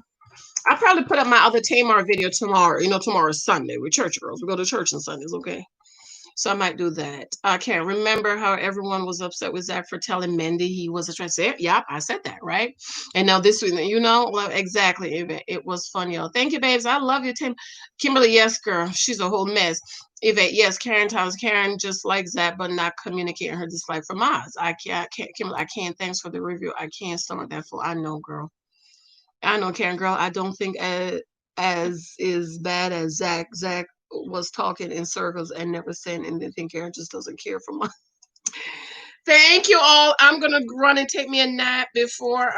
probably put up my other Tamar video tomorrow. Tomorrow's Sunday. We're church girls. We go to church on Sundays, okay? So I might do that. I can't remember how everyone was upset with Zach for telling Mindy he was a transgender. Yep, I said that, right? And now this one, well, exactly. It was fun, y'all. Thank you, babes. I love you, Tim. Kimberly, yes, girl. She's a whole mess. Yvette, yes, Karen Thomas. Karen just likes that, but not communicating her dislike for Maz. I can't, Kimberly, I can't. Thanks for the review. I can't stomach that full. I know, girl. I know, Karen, girl. I don't think as bad as Zach. Zach was talking in circles and never saying anything. Karen just doesn't care for my. Thank you all. I'm gonna run and take me a nap before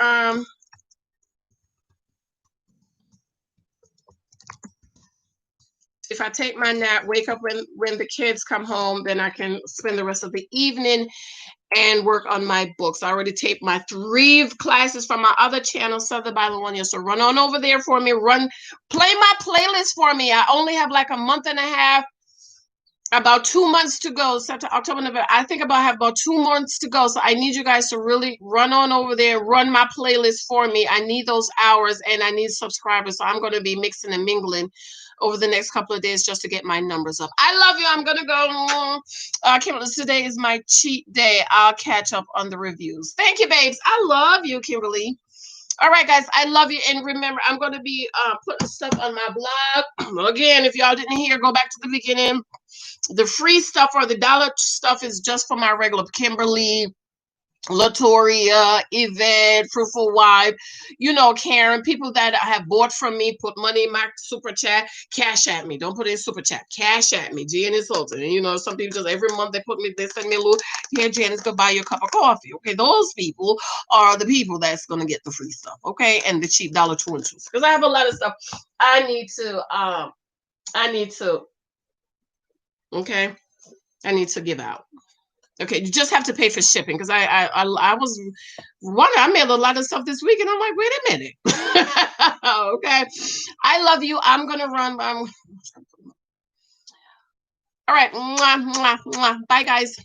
if I take my nap, wake up when the kids come home, then I can spend the rest of the evening and work on my books. I already taped my 3 classes from my other channel, Southern Bible One. So run on over there for me. Play my playlist for me. I only have like a month and a half, about 2 months to go. September, October, November. I think I have about 2 months to go. So I need you guys to really run on over there, run my playlist for me. I need those hours and I need subscribers. So I'm going to be mixing and mingling over the next couple of days just to get my numbers up. I love you. I'm going to go. Kimberly, today is my cheat day. I'll catch up on the reviews. Thank you, babes. I love you, Kimberly. All right, guys, I love you. And remember, I'm going to be putting stuff on my blog. Again, if y'all didn't hear, go back to the beginning. The free stuff or the dollar stuff is just for my regular Kimberly, Latoria, Yvette, Fruitful Wife, Karen, people that have bought from me, put money in my super chat, cash at me. Don't put in super chat, cash at me, Janice Hylton. And some people just every month they send me a little, yeah, Janice, go buy you a cup of coffee. Okay, those people are the people that's gonna get the free stuff, okay, and the cheap dollar two and twos. Because I have a lot of stuff I need to, okay, I need to give out. Okay, you just have to pay for shipping because I was wondering. I made a lot of stuff this week, and I'm like, wait a minute. Okay, I love you. I'm gonna run. All right, mwah, mwah, mwah. Bye, guys.